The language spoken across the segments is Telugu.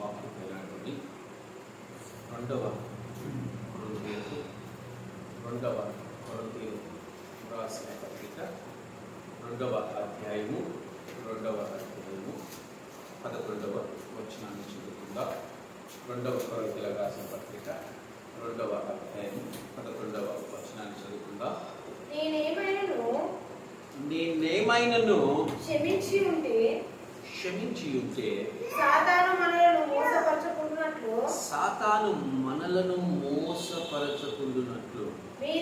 వాక్యమైనటువంటి రెండవ కొరింథీయులకు రాసిన పత్రిక 2వ అధ్యాయము 11వ వచనాన్ని చదువుకుందాం. 2వ కొరింథీయులకు రాసిన పత్రిక 2వ అధ్యాయము 11వ వచనాన్ని చదువుకుందాం. నేనేమైనను క్షమించి ఉంటే సాతాను మనలను మోసపరచకుండునట్లు మీ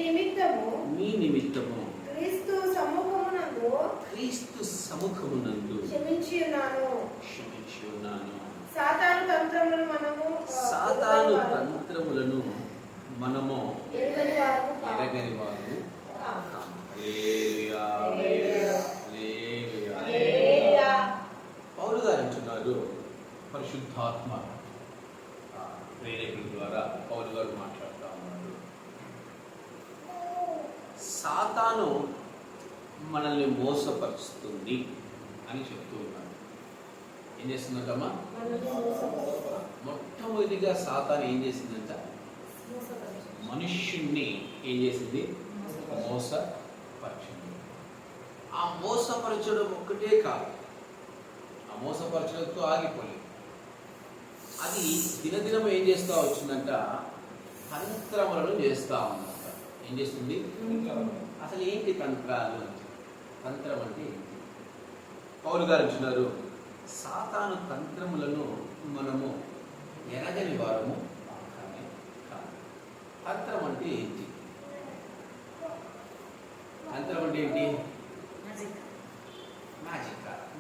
నిమిత్తము క్రీస్తు సముఖమునందు క్షమించి ఉన్నాను. సాతాను తంత్రములను మనము ఎరగని వారు పౌలు గారు అంటున్నారు, పరిశుద్ధాత్మ ప్రేరేకుల ద్వారా పౌలు గారు మాట్లాడుతూ ఉన్నారు. సాతాను మనల్ని మోసపరుస్తుంది అని చెప్తూ ఉన్నారు. ఏం చేస్తుందంటమ్మా? మొట్టమొదటిగా సాతాను ఏం చేసిందంట? మనుష్యుణ్ణి ఏం చేసింది? మోసపరచింది. ఆ మోసపరచడం ఒక్కటే కాదు, ఆ మోసపరచడంతో ఆగిపోలేదు. అది దినదినం ఏం చేస్తూ వచ్చిందంట? తంత్రములను చేస్తూ ఉందంట. ఏం చేస్తుంది? అసలు ఏంటి తంత్రాలు? తంత్రం అంటే ఏంటి? పౌలు గారు అంటున్నారు, సాతాను తంత్రములను మనము ఎరగని వారము కానే కాదు. తంత్రం అంటే ఏంటి? తంత్రం అంటే ఏంటి?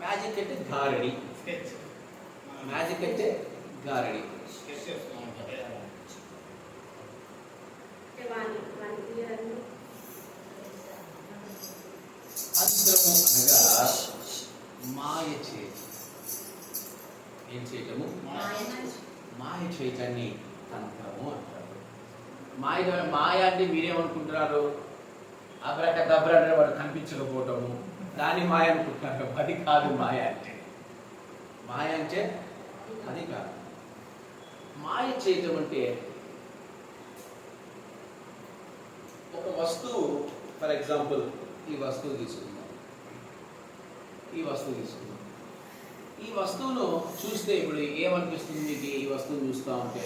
మ్యాజిక్ అంటే గారడి. మ్యాజిక్ అంటే గారడి. తంత్రము అనగా మాయ చేయటం. ఏం చేయటము? మాయ చేయటాన్ని తంత్రము అంటారు. మాయ అంటే మీరేమనుకుంటున్నారు? అబ్రకదబ్రా అంటే వాడు కనిపించకపోవటము, దాన్ని మాయ అనుకుంటున్నారు. అది కాదు మాయ అంటే. మాయ అంటే అది కాదు. మాయ చేయటం అంటే ఒక వస్తువు, ఫర్ ఎగ్జాంపుల్ ఈ వస్తువు తీసుకుందాం. ఈ వస్తువును చూస్తే ఇప్పుడు ఏమనిపిస్తుంది మీకు? ఈ వస్తువును చూస్తూ ఉంటే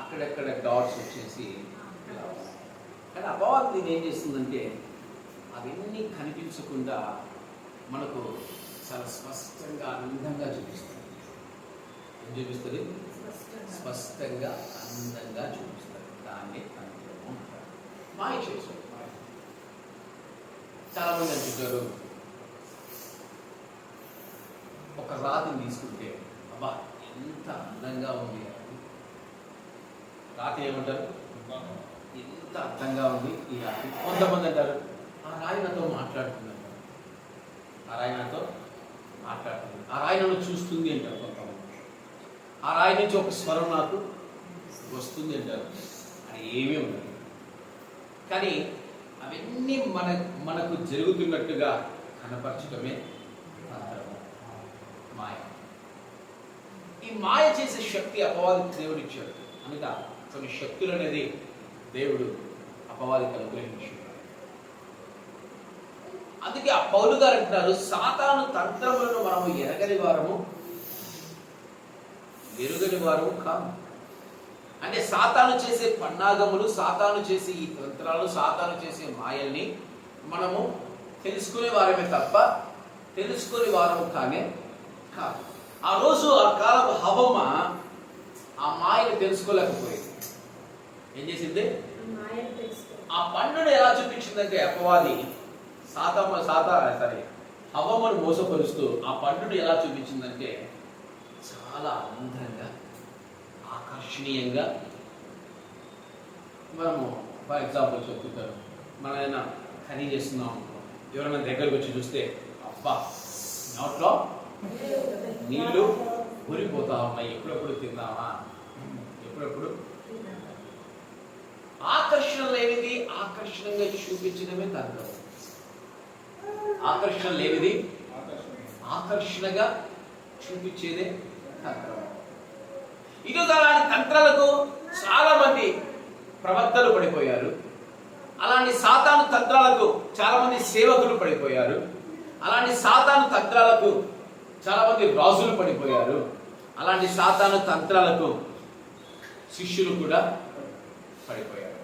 అక్కడెక్కడ డాట్స్ వచ్చేసి, కానీ అపవాదం దీన్ని ఏం చేస్తుందంటే అవన్నీ కనిపించకుండా మనకు చాలా స్పష్టంగా అందంగా చూపిస్తుంది. ఏం చూపిస్తుంది? స్పష్టంగా అందంగా చూపిస్తుంది. దాన్ని తంత్రము అంటారు. మాయ చేశారు. చాలా మంది అంటుంటారు, ఒక రాతిని తీసుకుంటే అబ్బా ఎంత అందంగా ఉంది. రాతి ఏమంటారు? ఎంత అందంగా ఉంది ఈ రాతి. కొంతమంది అంటారు, ఆ రాయి నాతో మాట్లాడుతుంది. ఆ రాయి నన్ను చూస్తుంది అంటారు. కొంతమంది ఆ రాయి నుంచి ఒక స్వరం నాకు వస్తుంది అంటారు. అది ఏమీ ఉండదు. కానీ అవన్నీ మనకు జరుగుతున్నట్టుగా కనపరచడమే తంత్రము, మాయ. ఈ మాయ చేసే శక్తి అపవాదికి దేవుడు ఇచ్చాడు. అనగా కొన్ని శక్తులు అనేది దేవుడు అపవాదికి అనుగ్రహించాడు. అందుకే ఆ పౌలు గారు అంటున్నారు, సాతాను తంత్రములను మనము ఎరగని వారము కాదు. అంటే సాతాను చేసే పన్నాగములు, సాతాను చేసే ఈ తంత్రాలు, సాతాను చేసే మాయల్ని మనము తెలుసుకునే వారమే తప్ప తెలుసుకునే వారము కానే కాదు. ఆ రోజు ఆ కాలం హవమ్మ ఆ మాయను తెలుసుకోలేకపోయింది. ఏం చేసింది? ఆ పండును ఎలా చూపించిందంటే అపవాది హవమ్మను మోసపరుస్తూ ఆ పండును ఎలా చూపించిందంటే చాలా అందంగా, ఆకర్షణీయంగా. మనము ఫర్ ఎగ్జాంపుల్ చెప్తుంటారు, మనం ఏదైనా కర్రీ చేస్తున్నాం అనుకో, ఎవరైనా దగ్గరకు వచ్చి చూస్తే అబ్బా నోట్లో నీళ్ళు ఊరిపోతా ఉన్నాయి, ఎప్పుడెప్పుడు తిందామా, ఎప్పుడెప్పుడు. ఆకర్షణ లేనిది ఆకర్షణంగా చూపించడమే తంత్రం. ఆకర్షణ లేనిది ఆకర్షణగా చూపించేదే తంత్రం. ఈరోజు అలాంటి తంత్రాలకు చాలా మంది ప్రవక్తలు పడిపోయారు. అలాంటి సాతాను తంత్రాలకు చాలా మంది సేవకులు పడిపోయారు. అలాంటి సాతాను తంత్రాలకు చాలా మంది రాజులు పడిపోయారు. అలాంటి సాతాను తంత్రాలకు శిష్యులు కూడా పడిపోయారు.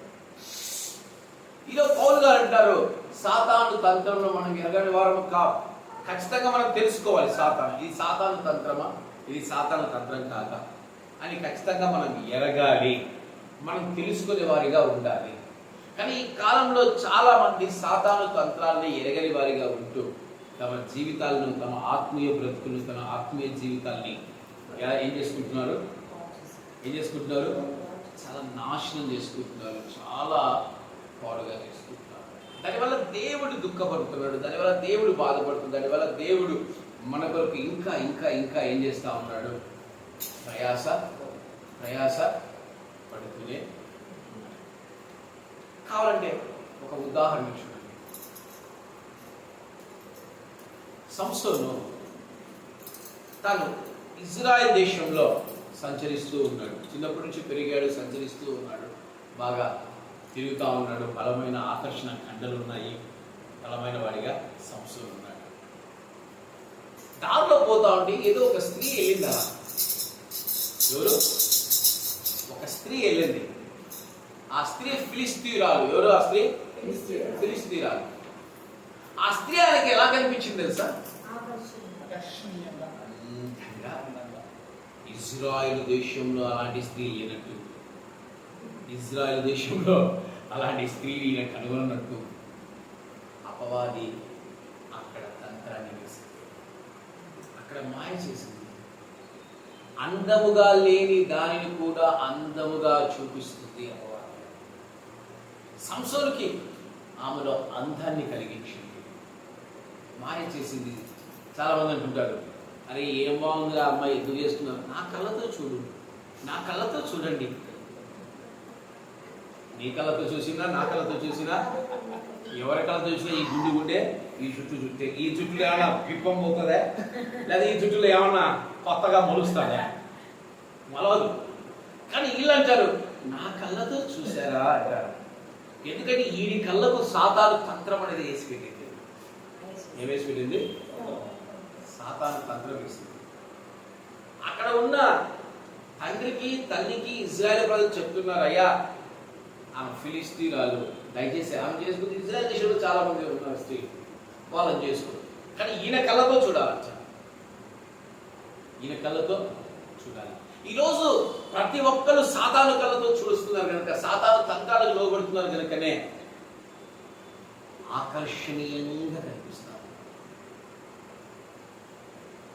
ఈరోజు పౌలు గారు అంటారు, సాతాను తంత్రంలో మనం ఎరగని వారము కాదు. ఖచ్చితంగా మనం తెలుసుకోవాలి, సాతాను ఇది సాతాను తంత్రమా, ఇది సాతాను తంత్రం కాదా అని ఖచ్చితంగా మనం ఎరగాలి, మనం తెలుసుకునే వారిగా ఉండాలి. కానీ ఈ కాలంలో చాలా మంది సాతాను తంత్రాలని ఎరగని వారిగా ఉంటూ తమ జీవితాలను, తమ ఆత్మీయ బ్రతుకులు, తమ ఆత్మీయ జీవితాల్ని ఏం చేసుకుంటున్నారు, చాలా నాశనం చేసుకుంటున్నారు, చాలా పాడుగా చేసుకుంటున్నారు. దానివల్ల దేవుడు దుఃఖపడుతున్నాడు, దానివల్ల దేవుడు బాధపడుతున్నాడు, దానివల్ల దేవుడు మన కొరకు ఇంకా ఇంకా ఇంకా ఏం చేస్తూ ఉన్నాడు, ప్రయాస పడుతూనే ఉన్నాడు. కావాలంటే ఒక ఉదాహరణ చూడండి. సంసోను తాను ఇజ్రాయెల్ దేశంలో సంచరిస్తూ ఉన్నాడు. చిన్నప్పటి నుంచి పెరిగాడు, సంచరిస్తూ ఉన్నాడు, బాగా తిరుగుతూ ఉన్నాడు. బలమైన ఆకర్షణ కండలు ఉన్నాయి, బలమైన వాడిగా సంసోను ఉన్నాడు. దారిలో పోతా ఉంటే ఏదో ఒక స్త్రీ వెళ్ళిందా, ఎవరు ఒక స్త్రీ వెళ్ళింది. ఆ స్త్రీ ఫిలిస్తీయురాలు. ఎవరు ఆ స్త్రీ? ఫిలిస్తీయురాలు. ఆ స్త్రీ ఆయనకి ఎలా కనిపించింది తెలుసా? ఇజ్రాయెల్ దేశంలో అలాంటి స్త్రీ లేనట్టు, ఇజ్రాయెల్ దేశంలో అలాంటి స్త్రీ ఈయన కనుగొన్నట్టు అపవాది అక్కడ తంత్రాన్ని వేసింది, అక్కడ మాయ చేసింది. అందముగా లేని దానిని కూడా అందముగా చూపిస్తుంది అపవాది. సంసోనుకి ఆమెలో అందాన్ని కలిగించింది, మాయ చేసింది. చాలా మంది అంటుంటారు, అరే ఏం బాగుందిరా అమ్మాయి, ఎందుకు చేస్తున్నారు? నా కళ్ళతో చూడు, నా కళ్ళతో చూడండి. నీ కళ్ళతో చూసినా, నా కళ్ళతో చూసినా, ఎవరి కళ్ళతో చూసినా ఈ గుండె ఈ చుట్టే, ఈ చుట్టూలో ఏమన్నా విప్పం పోతుందా, లేదా ఈ చుట్టూలో ఏమన్నా కొత్తగా మొలుస్తుందా? మొలవదు. కానీ వీళ్ళు అంటారు, నా కళ్ళతో చూసారా అంటారు. ఎందుకంటే ఈడి కళ్ళకు సాతాను తంత్రం అనేది వేసి పెట్టింది. ఏం వేసి పెట్టింది? సాతాను తంత్రం వేసింది. అక్కడ ఉన్న తండ్రికి తల్లికి ఇజ్రాయెల్ ప్రజలు చెప్తున్నారు, అయ్యా ఆమె ఫిలిస్తీయురాలు, దయచేసి ఆమె చేసుకుంది. ఇజ్రాయెల్ దేశంలో చాలా మంది ఉన్నారు స్త్రీ, వాళ్ళని చేసుకోరు. కానీ ఈయన కళ్ళతో చూడాలంట, ఈయన కళ్ళతో చూడాలి. ఈరోజు ప్రతి ఒక్కరు సాతాను కళ్ళతో చూస్తున్నారు కనుక, సాతాను తంత్రాలకు లోబడుతున్నారు కనుకనే ఆకర్షణీయంగా కనిపిస్తారు.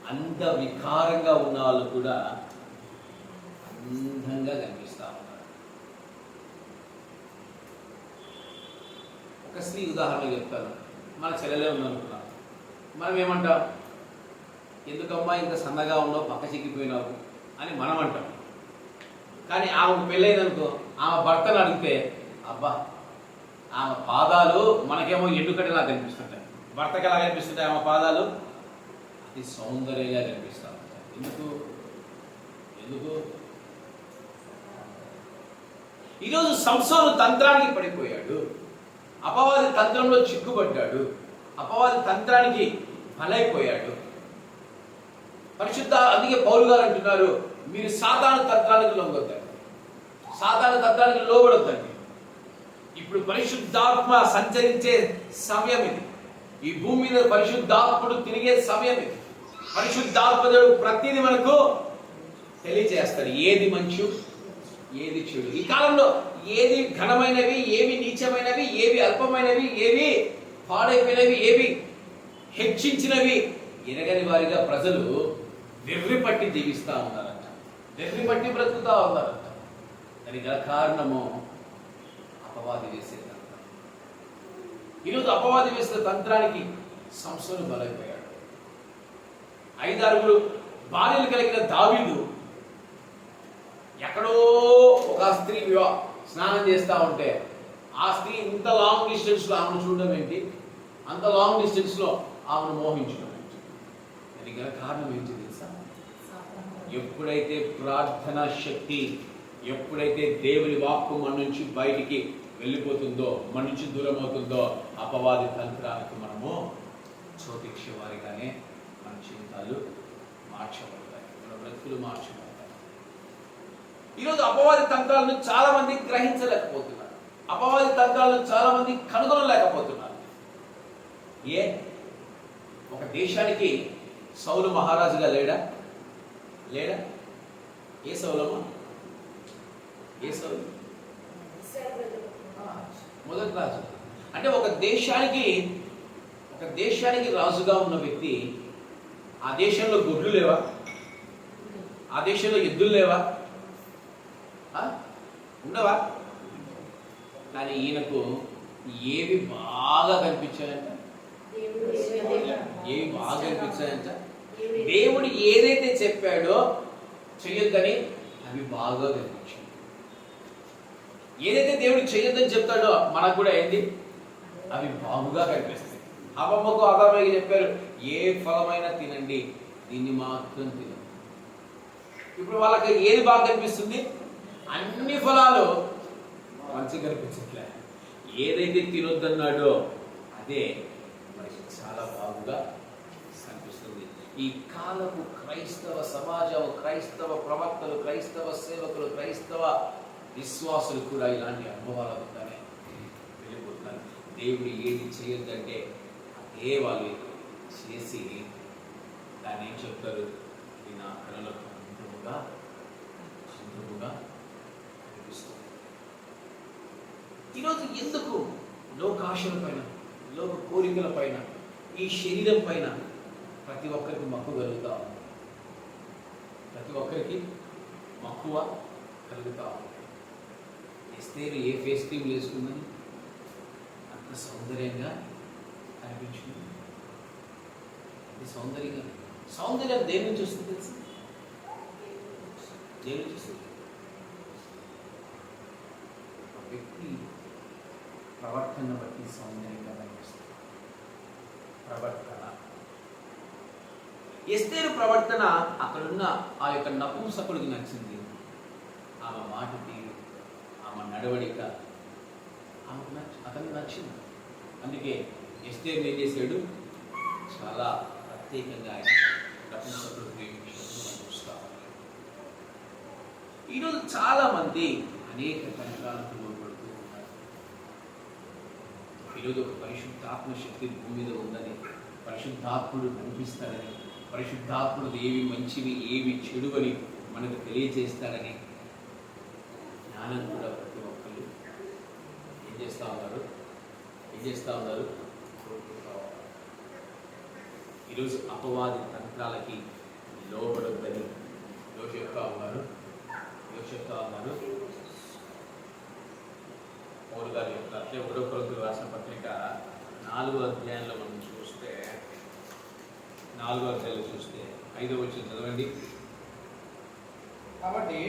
అంద వికారంగా ఉన్న వాళ్ళు కూడా అందంగా కనిపిస్తా ఉన్నారు. ఒక స్త్రీ ఉదాహరణ చెప్తాను. మన చెల్లెలే ఉందనుకున్నాం, మనం ఏమంటాం? ఎందుకమ్మా ఇంత సన్నగా ఉన్నావు, పక్క చిక్కిపోయినావు అని మనం అంటాం. కానీ ఆమెకు పెళ్ళైందనుకో, ఆమె భర్తను అడిగితే, అబ్బా ఆమె పాదాలు మనకేమో ఎండుకట్టేలా కనిపిస్తుంటాయి, భర్తకి ఎలా కనిపిస్తుంటాయి? ఆమె పాదాలు అతి సౌందర్యంగా కనిపిస్తా ఉంటాయి. ఎందుకు? ఈరోజు సంసోను తంత్రానికి పడిపోయాడు, అపవాది తంత్రంలో చిక్కుపడ్డాడు, అపవాది తంత్రానికి బలైపోయాడు. అందుకే పౌలు గారు అంటున్నారు, మీరు సాతాను తంత్రానికి లొంగొద్దండి, సాతాను తంత్రానికి లోబడొద్దండి. ఇప్పుడు పరిశుద్ధాత్మ సంచరించే సమయం ఇది. ఈ భూమి మీద పరిశుద్ధాత్ముడు తిరిగే సమయం ఇది. పరిశుద్ధాత్ముడు ప్రతిదీ మనకు తెలియజేస్తాడు, ఏది మంచి ఏది చెడు. ఈ కాలంలో ఏది ఘనమైనవి, ఏవి నీచమైనవి, ఏవి అల్పమైనవి, ఏవి పాడైపోయినవి, ఏవి హెచ్చించినవి ఎరగని వారిగా ప్రజలు వెర్రి పట్టి జీవిస్తూ ఉన్నారంట, వెర్రి పట్టి బ్రతుకుతా ఉన్నారంట. దానికి గల కారణము అపవాది వేసే తంత్రం. ఈరోజు అపవాది వేసిన తంత్రానికి సంసోను బలైపోయాడు. 5 భార్యలు కలిగిన దావీదు ఎక్కడో ఒక స్త్రీ స్నానం చేస్తూ ఉంటే, ఆ స్త్రీ ఇంత లాంగ్ డిస్టెన్స్లో ఆమెను చూడడం ఏంటి, అంత లాంగ్ డిస్టెన్స్లో ఆమెను మోహించడం ఏంటి? దానికి గల కారణం ఏంటి తెలుసా? ఎప్పుడైతే ప్రార్థనా శక్తి, ఎప్పుడైతే దేవుని వాక్కు మన నుంచి బయటికి వెళ్ళిపోతుందో, మన నుంచి దూరం అవుతుందో, అపవాది తంత్రానికి మనము చోటిచ్చే వారిగానే మన జీవితాలు మార్చబడతాయి, మన బ్రతుకులు మార్చబడతాయి. ఈరోజు అపవాది తంత్రాలను చాలా మంది గ్రహించలేకపోతున్నారు, అపవాది తంత్రాలను చాలా మంది కనుగొనలేకపోతున్నారు. ఏ ఒక దేశానికి సౌలు మహారాజుగా లేడా? ఏ సౌలమ్మా? ఏ సౌలు? మొదటి రాజు. అంటే ఒక దేశానికి రాజుగా ఉన్న వ్యక్తి, ఆ దేశంలో గొడ్లు లేవా? ఆ దేశంలో ఎద్దులు లేవా? ఉండవా? కానీ ఈయనకు ఏవి బాగా కనిపించాయంట? ఏవి బాగా కనిపించాయంట? దేవుడు ఏదైతే చెప్పాడో చెయ్యొద్దని అవి బాగా కనిపించాయి. ఏదైతే దేవుడు చెయ్యొద్దని చెప్తాడో మనకు కూడా ఏంది? అవి బాగుగా కనిపిస్తాయి. అమ్మమ్మకు ఆదామయ్య చెప్పారు, ఏ ఫలమైనా తినండి, దీన్ని మాత్రం తినండి. ఇప్పుడు వాళ్ళకి ఏది బాగా కనిపిస్తుంది? అన్ని ఫలాలు మంచిగా కనిపించట్లే. ఏదైతే తినొద్దన్నాడో అదే మనకి చాలా బాగుగా కనిపిస్తుంది. ఈ కాలపు క్రైస్తవ సమాజం, క్రైస్తవ ప్రవక్తలు, క్రైస్తవ సేవకులు, క్రైస్తవ విశ్వాసులు కూడా ఇలాంటి అనుభవాలతోనే వెళ్ళిపోతున్నారు. దేవుడు ఏది చేయొద్దంటే అదే వాళ్ళు చేసి దాన్ని ఏం చెప్తారు? ఇది నా కళలకు అందముగా కనిపిస్తుంది. ఈరోజు ఎందుకు లోకాశల పైన, లోక కోరికల పైన, ఈ శరీరం పైన ప్రతి ఒక్కరికి మక్కువ కలుగుతా ఉంది. ప్రతి ఒక్కరికి మక్కువ కలుగుతా ఉంది. ఎస్తేరు ఏ ఫేస్ క్రీమ్ వేసుకుందని అంత సౌందర్యంగా కనిపించింది. ఇది సౌందర్యం దేని నుంచి వస్తుంది తెలుసు? దేని నుంచి వస్తుంది? వ్యక్తి ప్రవర్తన బట్టి సౌందర్యంగా కనిపిస్తుంది. ప్రవర్తన, ఎస్తేరు ప్రవర్తన అక్కడున్న ఆ యొక్క నపుంసకుడికి నచ్చింది. ఆమె మాట తీరు, ఆమె నడవడిక అతనికి నచ్చింది. అందుకే ఎస్తేరుని ఏం చేశాడు? చాలా ప్రత్యేకంగా ఆయన నపుంసకుడు ప్రేమించినట్టు మనం చూస్తాం. ఈరోజు చాలా మంది అనేక తంత్రాలకు లోపడుతూ ఉన్నారు. ఈరోజు ఒక పరిశుద్ధాత్మ శక్తి భూమి మీద ఉందని, పరిశుద్ధాత్ముడు కనిపిస్తాడని, పరిశుద్ధాత్ముడు ఏవి మంచివి ఏవి చెడు అని మనకు తెలియజేస్తాడని జ్ఞానం కూడా ప్రతి ఒక్కరు ఏం చేస్తూ ఉన్నారు? ఈరోజు అపవాది తంత్రాలకి లోబడొద్దని చెప్తా ఉన్నారు. పౌలు గారు చెప్తారు. 1 కొరింథీయులకు రాసిన పత్రిక 4వ అధ్యాయంలో మనం చూస్తే, 4వ అధ్యాయంలో చూస్తే 5వ వచనం చదవండి. కాబట్టి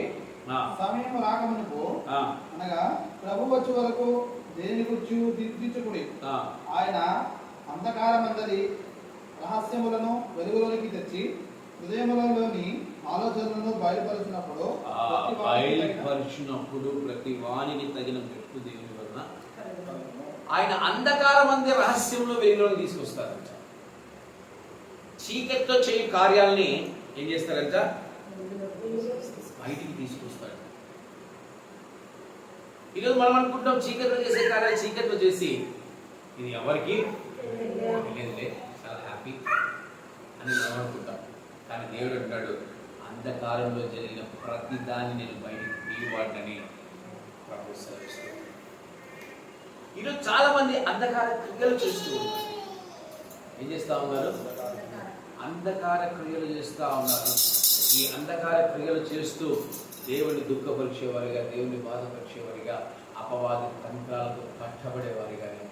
సమయం రాకమునుపు అనగా ప్రభు వచ్చే వరకు దేని గురించి తీర్చుకుడి. ఆయన అంధకారమందలి రహస్యములను వెలుగులోనికి తెచ్చి హృదయములలోని ఆలోచనలను బయలుపరిచినప్పుడు ప్రతి వానికి తగిన మెట్టు దేవుని వలన ఆయన అంధకారమందే రహస్యంలో వెలుగులోకి తీసుకొస్తారంట. చీకట్లో చేయు కార్యాలని ఏం చేస్తారంట? బయటికి తీసుకొస్తాడు. ఈరోజు మనం అనుకుంటాం చీకట్లో చేసే కార్యాలు చీకట్లో చేసి ఇది ఎవరికి తెలియదులే, చాలా హ్యాపీ అని మనం అనుకుంటాం. కానీ దేవుడు అంటాడు, అంధకారంలో జరిగిన ప్రతి దాన్ని నేను బయటికి తీయవాడని ప్రభు సెలవిస్తూ. ఈరోజు చాలా మంది అంధకార క్రియలు చేస్తూ ఉన్నారు. ఏం చేస్తూ ఉన్నారు? అంధకార క్రియలు చేస్తూ ఉన్నారు. ఈ అంధకార క్రియలు చేస్తూ దేవుని దుఃఖపరిచేవారిగా, దేవుని బాధపరిచేవారిగా, అపవాది తంత్రాలకు కట్టబడేవారిగానే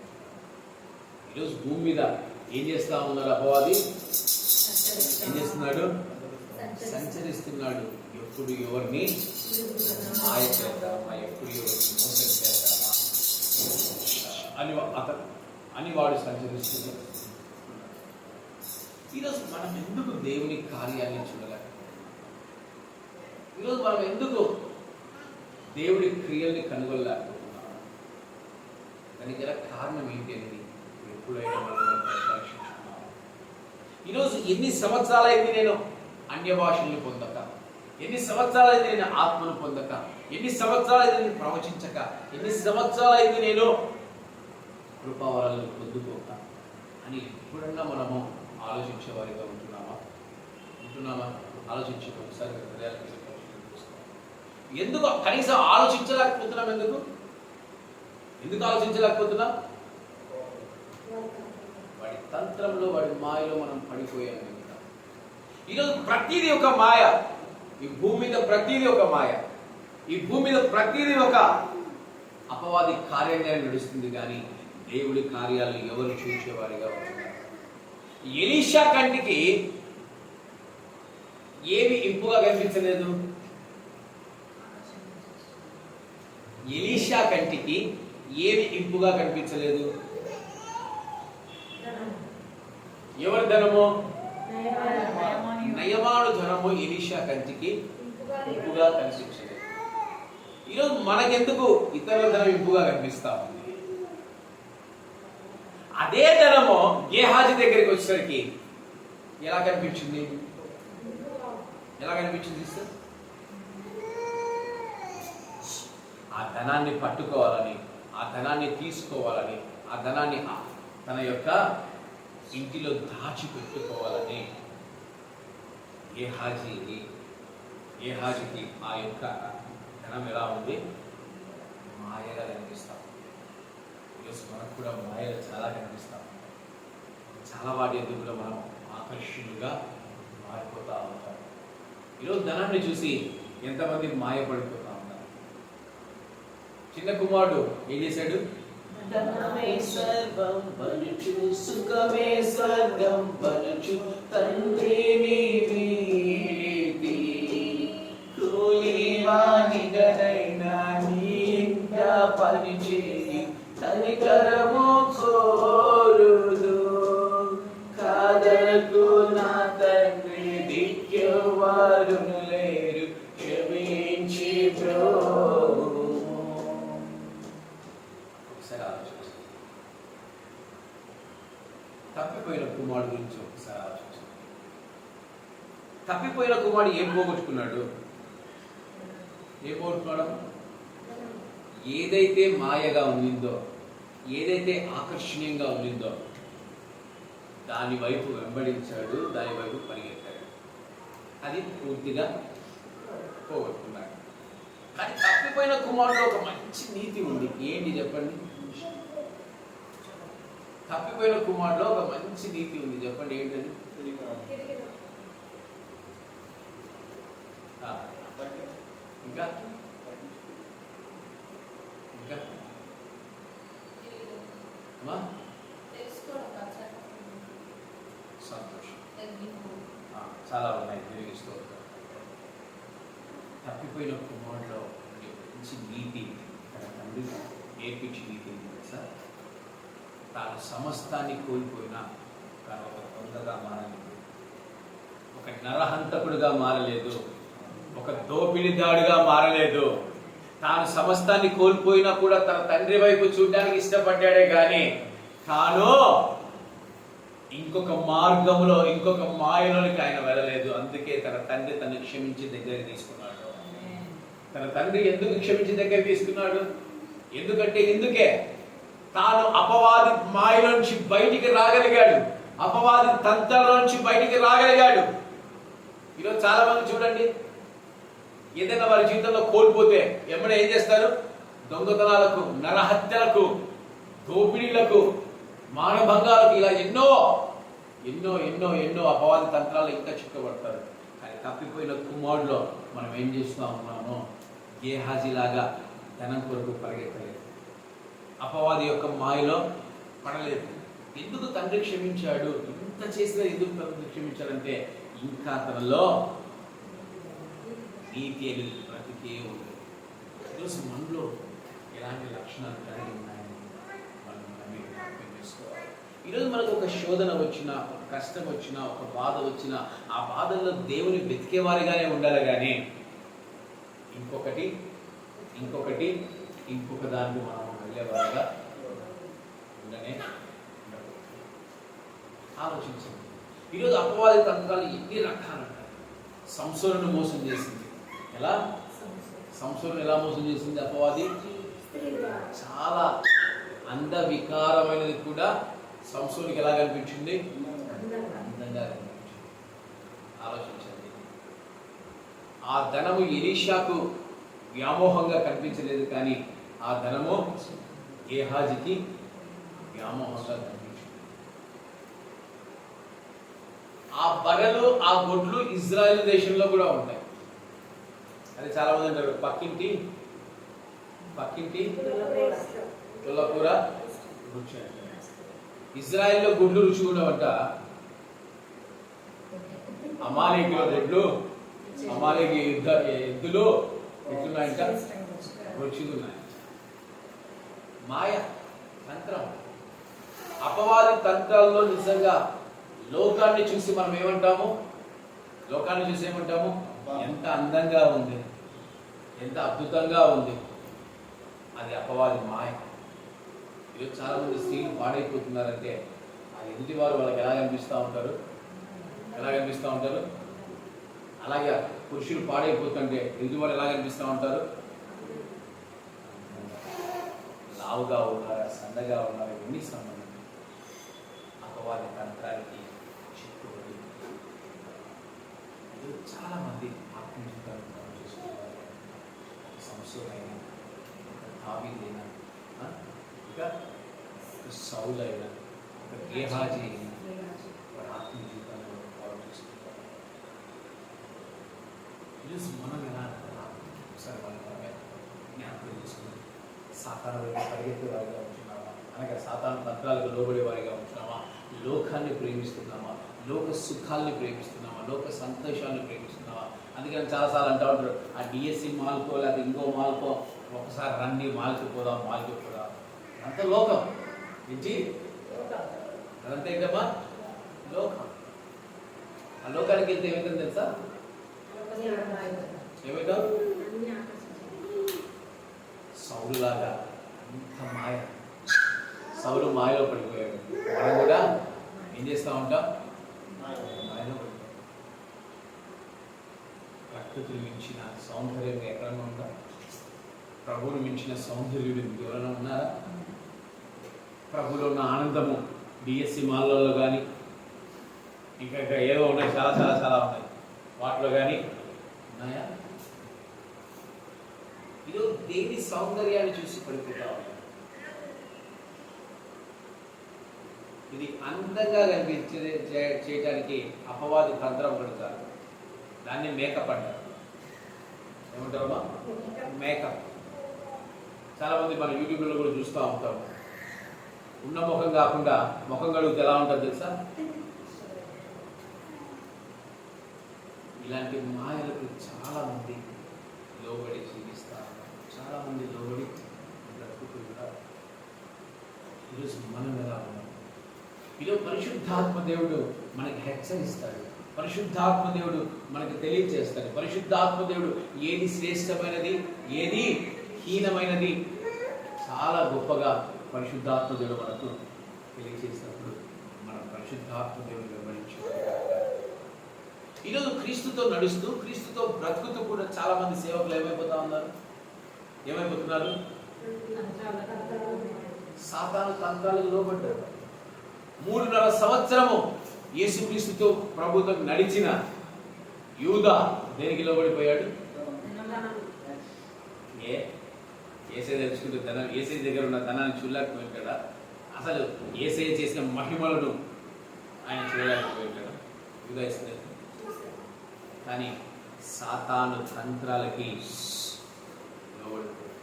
ఈరోజు భూమి మీద ఏం చేస్తా ఉన్నారు? అపవాది ఏం చేస్తున్నాడు? సంచరిస్తున్నాడు. ఎప్పుడు ఎవరిని మాయ చేద్దామా, ఎప్పుడు ఎవరిని మోసం చేద్దామా అని వాడు సంచరిస్తున్నాడు. ఈరోజు మనం ఎందుకు దేవుని కార్యాన్ని చూడలేక, ఈరోజు మనం ఎందుకు దేవుడి క్రియల్ని కనుగొనలేకపోతున్నాం? దానికి గల కారణం ఏంటి అనేది ఎప్పుడైనా మనం ప్రశ్నించుకున్నాం. ఈరోజు ఎన్ని సంవత్సరాలైంది నేను అన్య భాషల్ని పొందక, ఎన్ని సంవత్సరాలైంది నేను ఆత్మను పొందక, ఎన్ని సంవత్సరాలైంది నేను ప్రవచించక, ఎన్ని సంవత్సరాలైంది నేను కృపావరాలను పొందుకోక అని ఎప్పుడన్నా మనము ఆలోచించేవారిగా ఉంటున్నామా? ఆలోచించుకో ఒకసారి హృదయాలకు ఎందుకు కనీసం ఆలోచించలేకపోతున్నాం? ఎందుకు ఆలోచించలేకపోతున్నాం? వాడి తంత్రంలో, వాడి మాయలో మనం పడిపోయాం. ఈరోజు ప్రతిదీ ఒక మాయ. ఈ భూమి మీద ప్రతిదీ ఒక మాయ. ఈ భూమి మీద ప్రతిదీ ఒక అపవాది కార్యంగా నడుస్తుంది, కానీ దేవుడి కార్యాలు ఎవరు చూసేవారిగా ఉంటున్నారు? ఎలీషా కంటికి ఏమి ఇంపుగా కనిపించలేదు? ఎలీషా కంటికి ఏమి ఇంపుగా కనిపించలేదు? ఎవరి ధనము? నయమాను ధనము ఎలీషా కంటికి ఇంపుగా కనిపించలేదు. ఈరోజు మనకెందుకు ఇతరుల ధనం ఇంపుగా కనిపిస్తా ఉంది? అదే ధనము గేహాజీ దగ్గరికి వచ్చేసరికి ఎలా కనిపించింది? సార్? ఆ ధనాన్ని పట్టుకోవాలని, ఆ ధనాన్ని తీసుకోవాలని, ఆ ధనాన్ని తన యొక్క ఇంటిలో దాచిపెట్టుకోవాలని గేహాజీకి ఆ యొక్క ధనం ఎలా ఉంది? మాయగా కనిపిస్తాం. ఈరోజు మనకు కూడా మాయలు చాలా కనిపిస్తాం. చాలా వాటి ఎందుకు కూడా మనం ఆకర్షణగా మారిపోతూ ఉంటాం. ఈరోజు ధనాన్ని చూసి ఎంతమంది మాయపడిపోతా ఉంటారు. చిన్న కుమారుడు ఏం చేశాడు? ధనమే సర్వం బలుచు, సుఖమే స్వర్గం బలుచు, తండ్రి నీతి కూలివానిగనైనా నీగా పనిచేయి, కనికరము కోరుదు, కాదరకు నా తండ్రి, దిక్కెవ్వరును లేరు, క్షమించి బ్రోము. ఒకసారి ఆలోచించండి. తప్పిపోయిన కుమారుడు గురించి ఒకసారి ఆలోచించండి. తప్పిపోయిన కుమారుడు ఏం పోగొట్టుకున్నాడు? ఏదైతే మాయగా ఉండిందో, ఏదైతే ఆకర్షణీయంగా ఉండిందో దాని వైపు వెంబడించాడు, దాని వైపు పరిగెత్తాడు. అది పూర్తిగా పోగొట్టుకున్నాడు. కానీ తప్పిపోయిన కుమారుడు ఒక మంచి నీతి ఉంది. ఏంటి చెప్పండి? తప్పిపోయిన కుమారుడు ఒక మంచి నీతి ఉంది. చెప్పండి ఏంటది? ఇంకా సంతోషం. చాలా ఉన్నాయి. తిరిగిస్తూ తప్పిపోయిన కుమారులో మంచి నీతి తన తండ్రి నేర్పించి నీతి సార్. తాను సమస్తాన్ని కోల్పోయినా తాను ఒక దొంగగా మారలేదు, ఒక నరహంతకుడుగా మారలేదు, ఒక దోపిడిదాడుగా మారలేదు. తాను సమస్తాన్ని కోల్పోయినా కూడా తన తండ్రి వైపు చూడడానికి ఇష్టపడ్డాడే కానీ తాను ఇంకొక మార్గంలో, ఇంకొక మాయలోనికి ఆయన వెళ్ళలేదు. అందుకే తన తండ్రి తను క్షమించి దగ్గరికి తీసుకున్నాడు. తన తండ్రి ఎందుకు క్షమించి దగ్గర తీసుకున్నాడు? ఎందుకే తాను అపవాది మాయలోంచి బయటికి రాగలిగాడు, అపవాది తంత్రాలోంచి బయటికి రాగలిగాడు. ఈరోజు చాలా మంది చూడండి, ఏదైనా వారి జీవితంలో కోల్పోతే ఎమ్మడే ఏం చేస్తారు? దొంగతనాలకు, నరహత్యలకు, దోపిడీలకు, మానభంగాలకు, ఇలా ఎన్నో ఎన్నో ఎన్నో ఎన్నో అపవాది తంత్రాలు ఇంకా చిక్కబడతారు. కానీ తప్పిపోయిన కుమారుడులో మనం ఏం చేస్తూ ఉన్నామో గేహాజీలాగా ధనం కొరకు పరిగెత్తలేదు, అపవాది యొక్క మాయలో పడలేదు. ఎందుకు తండ్రి క్షమించాడు? ఇంత చేసినా ఎందుకు తండ్రి క్షమించాడంటే ఇంకా తనలో నీతి అనేది బ్రతికే ఉంది. ఈరోజు మనలో ఎలాంటి లక్షణాలు కలిగి ఉన్నాయని మనం జ్ఞాపకం చేసుకోవాలి. ఈరోజు మనకు ఒక శోధన వచ్చినా, ఒక కష్టం వచ్చినా, ఒక బాధ వచ్చినా, ఆ బాధల్లో దేవుని వెతికేవారిగానే ఉండాలి కానీ ఇంకొకటి ఇంకొక దానికి మనం వెళ్ళేవారుగా ఉండనే ఉండకూడదు. ఆలోచించండి. ఈరోజు అపవాది తంత్రాలు ఎన్ని రకాలు ఉంటాయి. సంసోనును మోసం చేసింది. ఎలా సంసోనును ఎలా మోసం చేసింది అపవాది? చాలా అందవికారమైనది కూడా సంసోనికి ఎలా కనిపించింది? అందంగా కనిపించింది. ఆలోచించండి. ఆ ధనము ఎలీషాకు వ్యామోహంగా కనిపించలేదు, కానీ ఆ ధనము గేహాజీకి వ్యామోహంగా కనిపించింది. ఆ బర్రెలు, ఆ గొడ్లు ఇజ్రాయెల్ దేశంలో కూడా ఉంటాయి. అది చాలా మంది అంటారు పక్కింటి తొల్లకూర రుచి అంటారు. ఇజ్రాయెల్లో గుడ్లు రుచి ఉండవంట. అమాలేకీల గుడ్లు, అమాలేకీ ఎద్దులు ఎట్లున్నాయంట? రుచిగా ఉన్నాయి. మాయ తంత్రం, అపవాది తంత్రాల్లో నిజంగా లోకాన్ని చూసి మనం ఏమంటాము? లోకాన్ని చూసి ఏమంటాము? ఎంత అందంగా ఉంది, ఎంత అద్భుతంగా ఉంది. అది అపవాది మాయ. ఈరోజు చాలా మంది స్త్రీలు పాడైపోతున్నారంటే ఆ ఎదుటి వారు వాళ్ళకి ఎలా కనిపిస్తూ ఉంటారు? అలాగే పురుషులు పాడైపోతుంటే ఎదుటి వారు ఎలా కనిపిస్తూ ఉంటారు? లావుగా ఉన్నారా, సన్నగా ఉన్నారా, ఎన్ని సంబంధం అపవాది తంత్రానికి చిక్కుబడి చాలా మంది ఆత్మీయులు చేసుకున్నారు. సంశోధైనా, తాబీదైనా, ఇంకా సౌలైనా, ఒక గేహాజీ అయినా వారి ఆత్మీయ జీవితాన్ని పాడు చేసుకుంటారు. ఈరోజు మనం ఎలా ఒకసారి మనమే జ్ఞాపకం చేసుకుని సాతాను వైపు పరిగెత్తే వారిగా ఉంటున్నామా? అనగా సాతాను తంత్రాలకు లోబడే వారిగా ఉంటున్నామా? లోకాన్ని ప్రేమిస్తున్నామా? లోక సుఖాల్ని ప్రేమిస్తున్నామా? లోక సంతోషాన్ని ప్రేమిస్తున్నామా? అందుకని చాలాసార్లు అంటూ ఉంటారు, ఆ డిఎస్సి మాల్కో లేకపోతే ఇంకో మాల్కో ఒకసారి రండి, మాల్కి పోదాం. అంత లోకం ఏంటి? అదంతా ఏంటమ్మా? లోకం. ఆ లోకానికి వెళ్తే ఏమైందని తెలుసా? ఏమైందా? సౌలులాగా అంత మాయ. సౌలు మాయలో పడిపోయాడు. మనం కూడా ఏం చేస్తూ ఉంటాం? మాయలో పడిపోయాం. ప్రకృతిని మించిన సౌందర్యం ఎక్కడన్నా ఉందా? ప్రభువుని మించిన సౌందర్యుడు ఎవరైనా ఉన్నారా? ప్రభులో ఉన్న ఆనందము డిఎస్సి మాల్లలో కానీ ఇంకా ఏవో ఉన్నాయి, చాలా చాలా చాలా ఉన్నాయి, వాటిలో కానీ ఉన్నాయా? ఈరోజు దేని సౌందర్యాన్ని చూసి పడిపోతా ఉన్నాం. ఇది అందంగా కనిపించే చేయడానికి అపవాది తంత్రం పడతారు. దాన్ని మేకప్ అంటారు. ఏమంటారమ్మా? మేకప్. చాలా మంది మన యూట్యూబ్లో కూడా చూస్తూ ఉంటాం. ఉన్న ముఖం కాకుండా ముఖం కడిగితే ఎలా ఉంటుంది తెలుసా? ఇలాంటి మాయలకు చాలా మంది లోబడి జీవిస్తారు. చాలా మంది లోబడి బ్రతుకుతుంటారు. ఈరోజు మనం ఎలా ఉన్నాం? ఈరోజు పరిశుద్ధాత్మ దేవుడు మనకి హెచ్చరిస్తాడు. పరిశుద్ధాత్మ దేవుడు మనకి తెలియజేస్తాడు. పరిశుద్ధాత్మ దేవుడు ఏది శ్రేష్టమైనది, ఏది హీనమైనది చాలా గొప్పగా పరిశుద్ధాత్మ దేవుడు మనకు తెలియజేసినప్పుడు మనం పరిశుద్ధాత్మ దేవుడు వెంబడించాలి. ఈరోజు క్రీస్తుతో నడుస్తూ, క్రీస్తుతో బ్రతుకుతూ కూడా చాలా మంది సేవకులు ఏమైపోతున్నారు? సాతాను తంత్రాలకు లోబడ్డారు. 3.5 సంవత్సరము యేసుక్రీస్తుతో ప్రభుతో నడిచిన యూదా దేనికి లోబడిపోయాడు? ఏసై తెలుసుకుంటే ధనం, ఏసై దగ్గర ఉన్న ధనాన్ని చూడలేకపోయాడు. అసలు ఏసై చేసిన మహిమలను ఆయన చూడలేకపోయాడు యూదా ఇస్రాయేలు. కానీ సాతాను తంత్రాలకి లోబడిపోయాడు.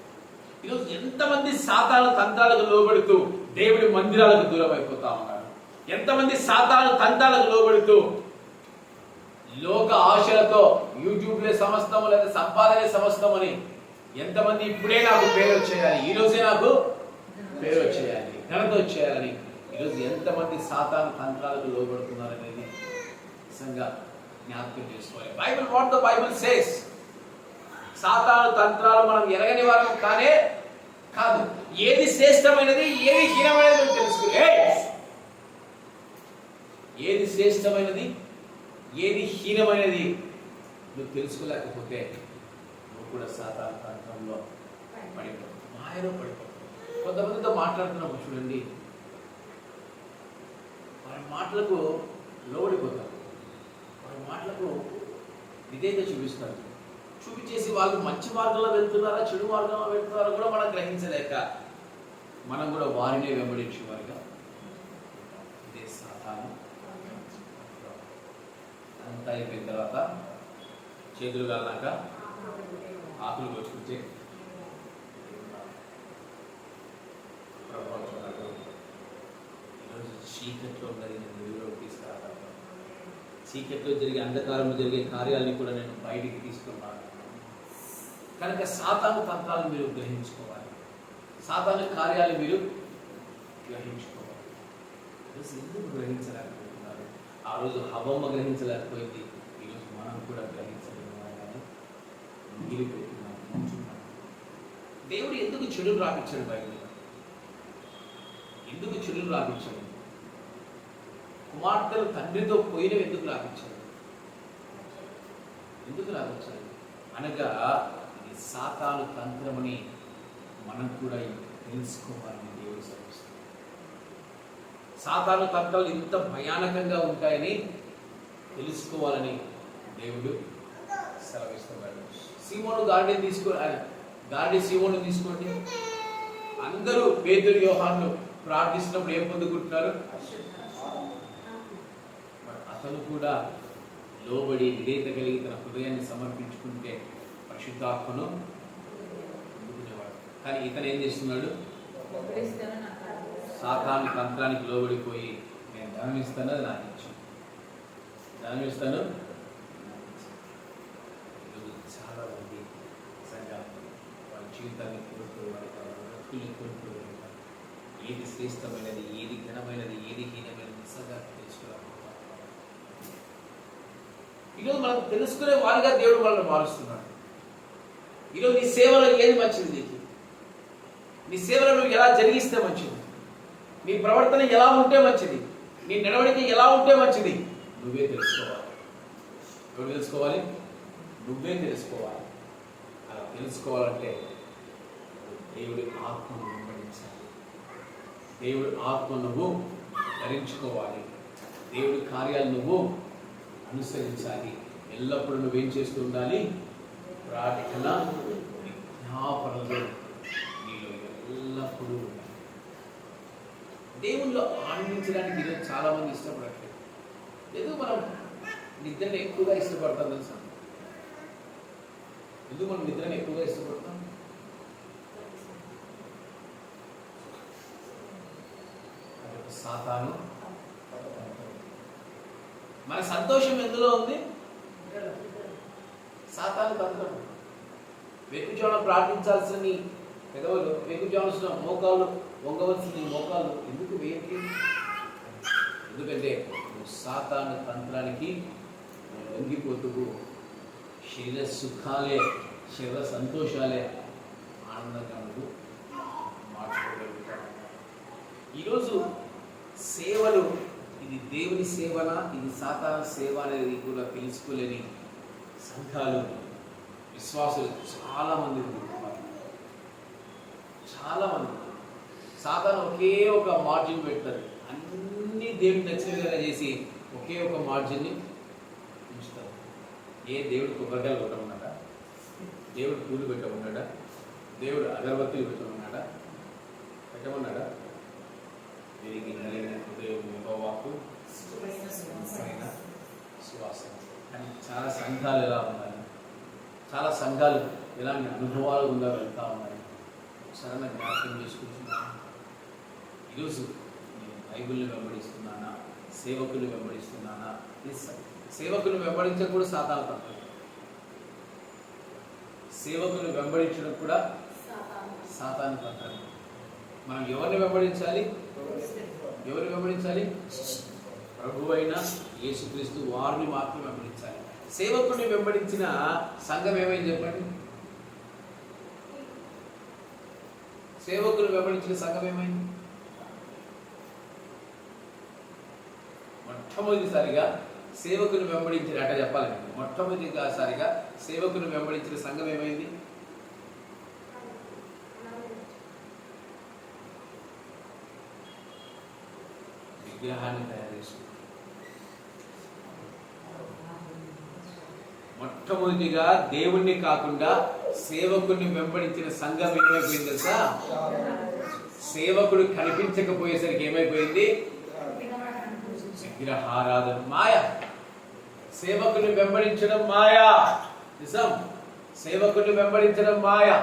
ఈరోజు ఎంతమంది సాతాను తంత్రాలకు లోబడుతూ దేవుడి మందిరాలకు దూరం అయిపోతా ఉన్నారు. ఎంతమంది సాతాను తంత్రాలకు లోబడుతూ లోక ఆశలతో యూట్యూబ్లే సమస్తము లేదా సంపాదనే సమస్తం అని ఎంతమంది ఇప్పుడే నాకు పేరు వచ్చేయాలి, ఈ రోజే నాకు పేరు వచ్చేయాలి, ఘనత వచ్చేయాలని ఈరోజు ఎంతమంది సాతాను తంత్రాలకు లోబడుతున్నారు అనేది నిజంగా జ్ఞాపకం చేసుకోవాలి. Bible what the Bible says, సాతాను తంత్రాలు మనం ఎరగని వారం కానే కాదు. ఏది శ్రేష్టమైనది ఏది హీనమైనది నువ్వు తెలుసుకునే, ఏది శ్రేష్టమైనది ఏది హీనమైనది నువ్వు తెలుసుకోలేకపోతే నువ్వు కూడా సాతాను తంత్రంలో పడిపోతావు, మాయలో పడిపోతావు. కొంతమందితో మాట్లాడుతున్నప్పుడు చూడండి, వారి మాటలకు లోబడిపోతారు, వారి మాటలకు విధేయత చూపిస్తారు. చూపించేసి వాళ్ళు మంచి మార్గంలో వెళ్తున్నారా చెడు మార్గంలో వెళ్తున్నారా కూడా మనం గ్రహించలేక మనం కూడా వారినే వెంబడించేవారుగా. ఇదే సాతాను. అంతా అయిపోయిన తర్వాత చేతులు కాలినాక ఆకులు కోసుకుంటే ఈరోజు చీకట్లో ఉన్నది నేను వెలుగులోకి తీసుకురావాలి. చీకట్లో జరిగే అంధకారంలో జరిగే కార్యాలని కూడా నేను బయటికి తీసుకున్నాను. కనుక సాతాను తంత్రాలు మీరు గ్రహించుకోవాలి, సాతాను కార్యాలు మీరు గ్రహించుకోవాలి. ఈరోజు ఎందుకు గ్రహించలేకపోతున్నారు? ఆ రోజు హవ్వమ్మ గ్రహించలేకపోయింది, ఈరోజు మనం కూడా గ్రహించలేము. మిగిలిపోతున్నాం, ఉంచున్నాం. దేవుడు ఎందుకు చెడును రాపించాడు? బైబిల్ ఎందుకు చెడును రాపించాడు? కుమార్తెలు తండ్రితో పోయినవి ఎందుకు రాపించాడు? ఎందుకు రాపించాడు అనగా ఇది సాతాను తంత్రమని మనం కూడా తెలుసుకోవాలని దేవుడు సెలవిస్తాడు. సాతాను తంత్రాలు ఇంత భయానకంగా ఉంటాయని తెలుసుకోవాలని దేవుడు సెలవిస్తున్నాడు. సీమోను గార్డెన్ సీమోను తీసుకోండి. అందరూ పేతురు యోహాను ప్రార్థిస్తున్నప్పుడు ఏం పొందుకుంటున్నారు? అతను కూడా లోబడి విధేయత కలిగి తన హృదయాన్ని సమర్పించుకుంటే పరిశుద్ధాత్మను పొందుకునేవాడు. కానీ ఇతను ఏం చేస్తున్నాడు? సాతాను తంత్రానికి లోబడిపోయి నేను ధనం ఇస్తాను, అది నాకు ఇచ్చు, ధనం ఇస్తాను. చాలా మంది నిజంగా వాళ్ళ జీవితాన్ని కోల్పోయేవారు, వాళ్ళ బ్రతుకుల్ని కోల్పోయేవారు. ఏది శ్రేష్టమైనది, ఏది ఘనమైనది, ఏది హీనమైనది నిజంగా తెలుసుకోవాలి. ఈరోజు మనం తెలుసుకునే వారిగా దేవుడు వాళ్ళని మారుస్తున్నాడు. ఈరోజు నీ సేవలో ఏది మంచిది, నీకు నీ సేవలో నువ్వు ఎలా జరిగిస్తే మంచిది, నీ ప్రవర్తన ఎలా ఉంటే మంచిది, నీ నడవడిక ఎలా ఉంటే మంచిది, నువ్వే తెలుసుకోవాలి. ఎవరు తెలుసుకోవాలి? నువ్వే తెలుసుకోవాలి. అలా తెలుసుకోవాలంటే దేవుడి ఆత్మను వెంబడించాలి, దేవుడి ఆత్మ నువ్వు ధరించుకోవాలి, దేవుడి కార్యాలు నువ్వు అనుసరించాలి. ఎల్లప్పుడూ నువ్వేం చేస్తూ ఉండాలి? ప్రార్థన విజ్ఞాపనలు నీలో ఎల్లప్పుడూ ఉండాలి. దేవుల్లో ఆనందించడానికి ఈరోజు చాలా మంది ఇష్టపడట్లేదు. ఎందుకు మనం నిద్రను ఎక్కువగా ఇష్టపడతాం తెలుసా? ఎందుకు మనం నిద్రను ఎక్కువగా ఇష్టపడతాం? సాతాను. మన సంతోషం ఎందులో ఉంది? సాతాను తంత్రం. వెకుజాన ప్రార్థించాల్సిన పెదవులు, వెకుజాన మోకాళ్ళు వంగవలసిన మోకాళ్ళు ఎందుకు వేయట్లేదు? ఎందుకంటే నువ్వు సాతాను తంత్రానికి లొంగిపోతూ శరీర సుఖాలే, శరీర సంతోషాలే ఆనందంగా నువ్వు మార్చుకోగలుగుతావు. ఈరోజు సేవలు, ఇది దేవుని సేవనా, ఇది సాతాను సేవ అనేది కూడా తెలుసుకోలేని సంఘాలు, విశ్వాసులు చాలామంది ఉంటున్నారు. చాలామంది సాతాను ఒకే ఒక మార్జిన్ పెడతారు, అన్ని దేవుడికి నచ్చినవిగా చేసి ఒకే ఒక మార్జిన్ని ఉంచుతారు. దేవుడు కొబ్బరికాయలు పెట్టమన్నాడా? దేవుడు పూలు పెట్టమన్నాడా? దేవుడు అగరబత్తులు పెట్టమన్నాడా? పెట్టమన్నాడా? వీరికి కలిగిన హృదయం వాక్కు సువాసన. కానీ చాలా సంఘాలు ఎలా ఉన్నాయి, చాలా సంఘాలు ఎలాంటి అనుభవాలు గుండా వెళ్తూ ఉన్నాయి. ఒకసారి జ్ఞాపకం చేసుకుంటున్నాను. ఈరోజు నేను బైబిల్ని వెంబడిస్తున్నానా, సేవకులు వెంబడిస్తున్నానా? సేవకులు వెంబడించడం కూడా సాతాను తంత్రం. సేవకులు వెంబడించడం కూడా సాతాను తంత్రం. మనం ఎవరిని వెంబడించాలి? ఎవరిని వెంబడించాలి? ప్రభు అయిన యేసుక్రీస్తు వారిని మాత్రం వెంబడించాలి. సేవకుడిని వెంబడించిన సంఘం ఏమైంది చెప్పండి? సేవకుని వెంబడించిన సంఘం ఏమైంది? మొట్టమొదటిసారిగా సేవకుని వెంబడించిన అట చెప్పాలి. మొట్టమొదటిసారిగా సేవకుని వెంబడించిన సంఘం ఏమైంది? విగ్రహాన్ని తయారు చేసుకుంది. మొట్టమొదటిగా దేవుణ్ణి కాకుండా సేవకుని వెంబడించిన సంఘం ఏమైపోయింది తెలుసా? సేవకుడు కనిపించకపోయేసరికి ఏమైపోయింది? విగ్రహారాధన. మాయ. సేవకుని వెంబడించడం మాయా. నిజం. సేవకుని వెంబడించడం మాయా.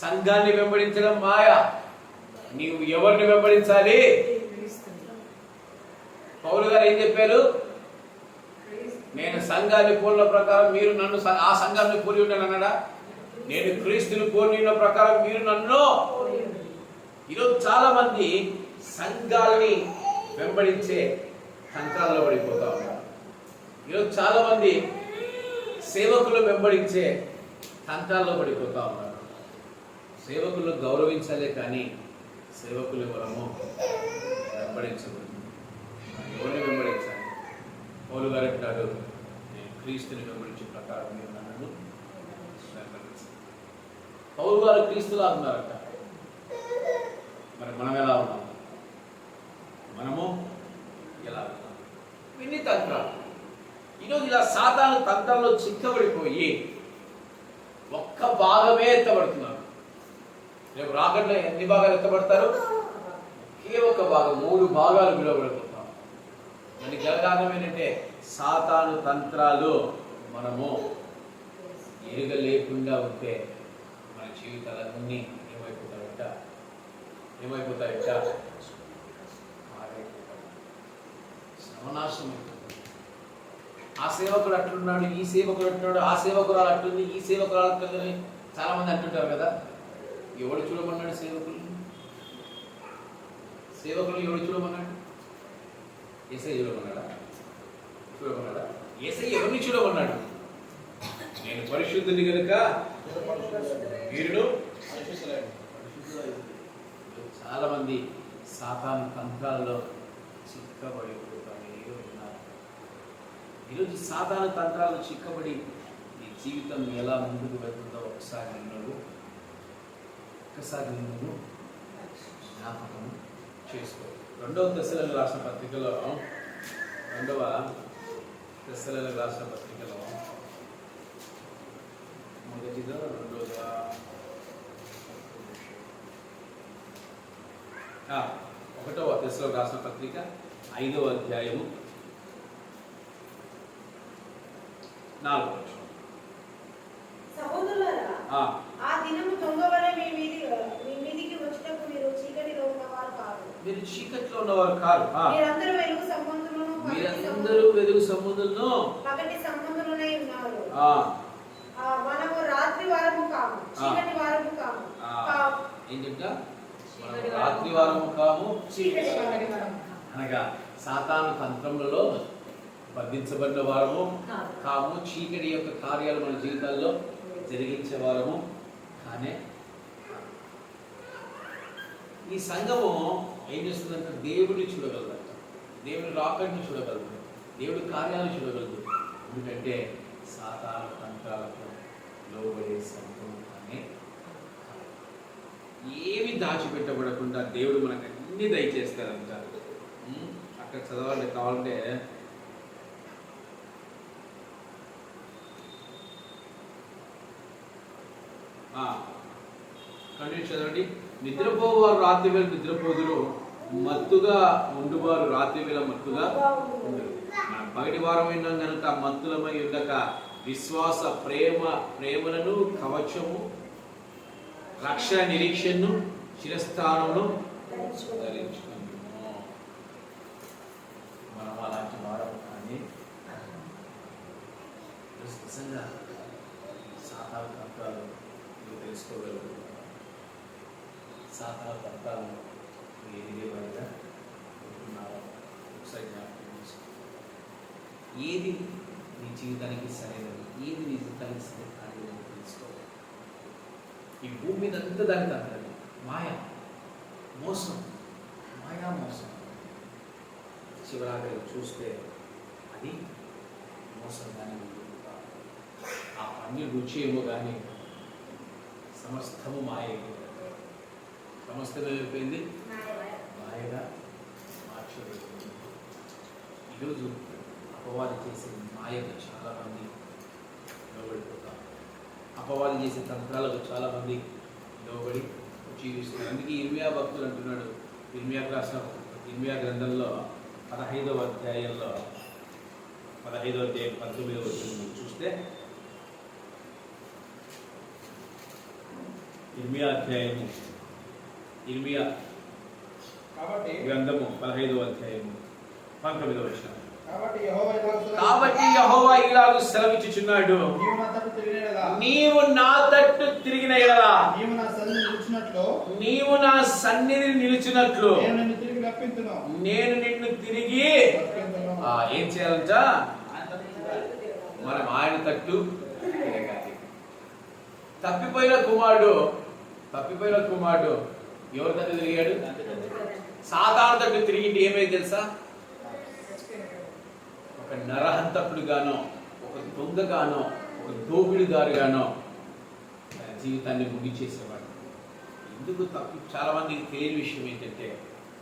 సంఘాన్ని వెంబడించడం మాయా. నీవు ఎవరిని వెంబడించాలి? పౌలు గారు ఏం చెప్పారు? నేను సంఘాన్ని పోలిన ప్రకారం మీరు నన్ను ఆ సంఘాన్ని పోలి ఉన్నాను అన్నాడా? నేను క్రీస్తుని పోలిన ప్రకారం మీరు నన్ను. ఈరోజు చాలా మంది సంఘాలని వెంబడించే తంత్రాల్లో పడిపోతా ఉన్నారు. ఈరోజు చాలా మంది సేవకులు వెంబడించే తంత్రాల్లో పడిపోతా ఉన్నారు. సేవకులను గౌరవించాలే కానీ సేవకులు ఎవరమో వెంబడించకూడదు. ఎవరిని వెంబడించాలి? పౌలు గారు అంటాడు, నేను క్రీస్తుని వెంబడించే ప్రకారం మీరు నన్ను వెంబడించాలి. పౌలు గారు క్రీస్తులా ఉన్నారట. మరి మనం ఎలా ఉన్నాం? మనము ఎలా ఉన్నాం? ఇన్ని తంత్రాలు. ఈరోజు ఇలా సాధారణ తంత్రాల్లో చిక్కబడిపోయి ఒక్క భాగమే ఎత్తబడుతున్నారు. రేపు రాకట్లో ఎన్ని భాగాలు ఎత్తబడతారు? ఒకే ఒక భాగం, 3 భాగాలు విలువబడిపోతాం. దానికి గల కారణం ఏంటంటే సాతాను తంత్రాలు మనము ఎరుగ లేకుండా ఉంటే మన జీవితాలన్నీ ఏమైపోతాయట? సర్వనాశనం అయిపోతుంది. ఆ సేవకుడు అట్లున్నాడు, ఈ సేవకుడు అట్లున్నాడు, ఆ సేవకురాలు అట్లుంది, ఈ సేవకురాలు అట్లుందని చాలా మంది అంటుంటారు కదా. ఎవడు చూడమన్నాడు? సేవకులు ఎవడు చూడమన్నాడు? యేసయ్య చూడమన్నాడా? యేసయ్య ఎవరిని చూడమన్నాడు? నేను పరిశుద్ధుని కనుక వీరును. చాలా మంది సాతాను తంత్రాల్లో చిక్కబడిపోతానే ఉన్నారు. ఈరోజు సాతాను తంత్రాల్లో చిక్కబడి నీ జీవితం ఎలా ముందుకు వెళ్తుందో ఒకసారి నిన్ను జ్ఞాపకం చేసుకో. 2వ దశలను రాసిన పత్రికలో మొదటిదో రెండోదా 1వ దశలో రాసిన పత్రిక 5వ అధ్యాయము 4వ వచనం. సహోదరులారా, ఆ దినము దొంగ వలె మీ మీదికి వచ్చినప్పుడు మీరు చీకటిలో ఉన్నవారు కాదు. మీరు చీకటిలో ఉన్నవారు కాదు. మీరందరూ వెలుగు సంబంధులను పగటి సంబంధులనై ఉన్నారు. మనము రాత్రి వారము కాము, చీకటి వారము కాము. ఏం చెప్తా? మనం రాత్రి వారము కాము, చీకటి వారము. అనగా సాతాను తంత్రములలో బంధించబడిన వారము కాము, చీకటి యొక్క కార్యాలు మన జీవితాల్లో జరిగించే వారము కానీ. ఈ సంఘము ఏం చేస్తుందంటే దేవుడిని చూడగలదంట, దేవుని రాకడిని చూడగలదు, దేవుడి కార్యాలను చూడగలదు. ఎందుకంటే సాతాను తంత్రాలకు లోబడే సంఘం అనే ఏమి దాచిపెట్టబడకుండా దేవుడు మనకు అన్ని దయచేస్తారంట. అక్కడ చదవాలి కావాలంటే కంటిన్యూ చదవండి. నిద్రపోవారు రాత్రి వేళ నిద్రపోదురు, మత్తుగా ఉండువారు రాత్రి వేళ మత్తుగా ఉండరు. మనం పగటి వారం అయినా కనుక మత్తులమై ఉండక విశ్వాస ప్రేమలను కవచము రక్షణ నిరీక్షను శిరస్థానమును ధరించుకుంటున్నాము. మనం అలాంటి వారం కానీ నిజంగా సాతాను తంత్రాలు తెలుసుకోగలుగుతున్నాం. సాతాను తంత్రాలను ఏది లేవనిగా ఉంటున్నావా? ఒకసారి జ్ఞాపకం చేసుకో. ఏది నీ జీవితానికి సరైనది, ఏది నీ జీవితానికి సరైన కార్యం తెలుసుకో. ఈ భూమి మీద అంతా దానికి అంతది మాయ, మోసం, మాయా మోసం. చివరాగా చూస్తే అది మోసం కానీ ఆ పండు రుచి ఏమో కానీ సమస్తము మాయ అయిపోయింది. సమస్తం ఏమైపోయింది? మాయగా మార్చబడింది. ఈరోజు అపవాది చేసే మాయకు చాలామంది లోబడిపోతారు. అపవాది చేసే తంత్రాలకు చాలామంది లోబడి జీవిస్తున్నారు. అందుకే ఇర్మియా భక్తులు అంటున్నాడు, ఇర్మియాకు రాసిన ఇర్మియా గ్రంథంలో 15వ అధ్యాయంలో 15వ అధ్యాయం 19వ వచనం చూస్తే, ఇర్మియా గ్రంథము 15వ అధ్యాయము 19వ వచనం. కాబట్టి యెహోవా ఇలాగు సెలవిచ్చుచున్నాడు, నీవు నా తట్టు తిరిగిన యెడల, నీవు నా సన్నిధిని నిలిచినట్లు నేను నిన్ను తిరిగి ఏం చేయాలంట? మనం ఆయన తట్టు తిరగాలి. తప్పిపోయిన కుమారుడు ఎవరి తట్టు తిరిగాడు? సాతాను తట్టు తిరిగి ఏమైంది తెలుసా? ఒక నరహంతకుడుగానో, ఒక దొంగగానో, ఒక దోపిడిదారుగానో జీవితాన్ని ముగిచేసేవాడు. ఎందుకు చాలా మందికి తెలియని విషయం ఏంటంటే,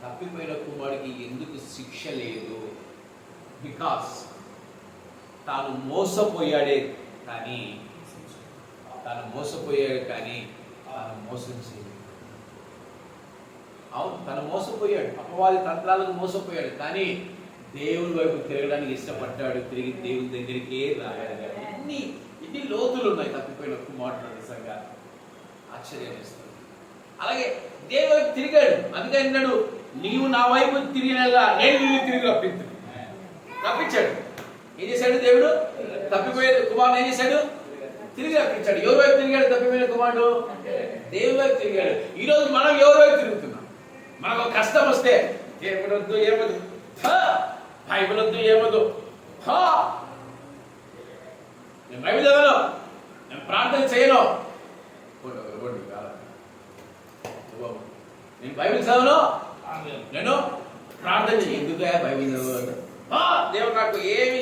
తప్పిపోయిన కుమారుడికి ఎందుకు శిక్ష లేదు? బికాస్ తాను మోసపోయాడు కానీ తాను మోసం చేయలేదు. అవును, తను మోసపోయాడు, అపవాది తంత్రాలకు మోసపోయాడు, కానీ దేవుని వైపు తిరగడానికి ఇష్టపడ్డాడు. తిరిగి దేవుని దగ్గరికే రాగలిగాడు. ఇన్ని లోతులు ఉన్నాయి తప్పిపోయిన కుమారుడు. నిజంగా ఆశ్చర్యం వేస్తుంది. అలాగే దేవుని వైపు తిరిగాడు. అందుకే అన్నాడు, నీవు నా వైపు తిరిగినలా నేను నిన్ను తిరిగి రప్పించాడు. ఏం చేశాడు దేవుడు? తప్పిపోయిన కుమారుడు ఏం చేశాడు? తిరిగి రప్పించాడు. ఎవరి వైపు తిరిగాడు తప్పిపోయిన కుమారుడు? దేవుని వైపు తిరిగాడు. ఈరోజు మనం ఎవరి వైపు తిరుగుతున్నాం? మనకు కష్టం వస్తే ఏమొద్దు బైబిల్ వద్దు, ఏమొద్దు, నేను బైబిల్ చదవను, నేను ప్రార్థన చేయను, నేను బైబిల్ చదవను, నేను ప్రార్థన చేయ. ఎందుకు బైబిల్ చదవను? దేవుడు నాకు ఏమీ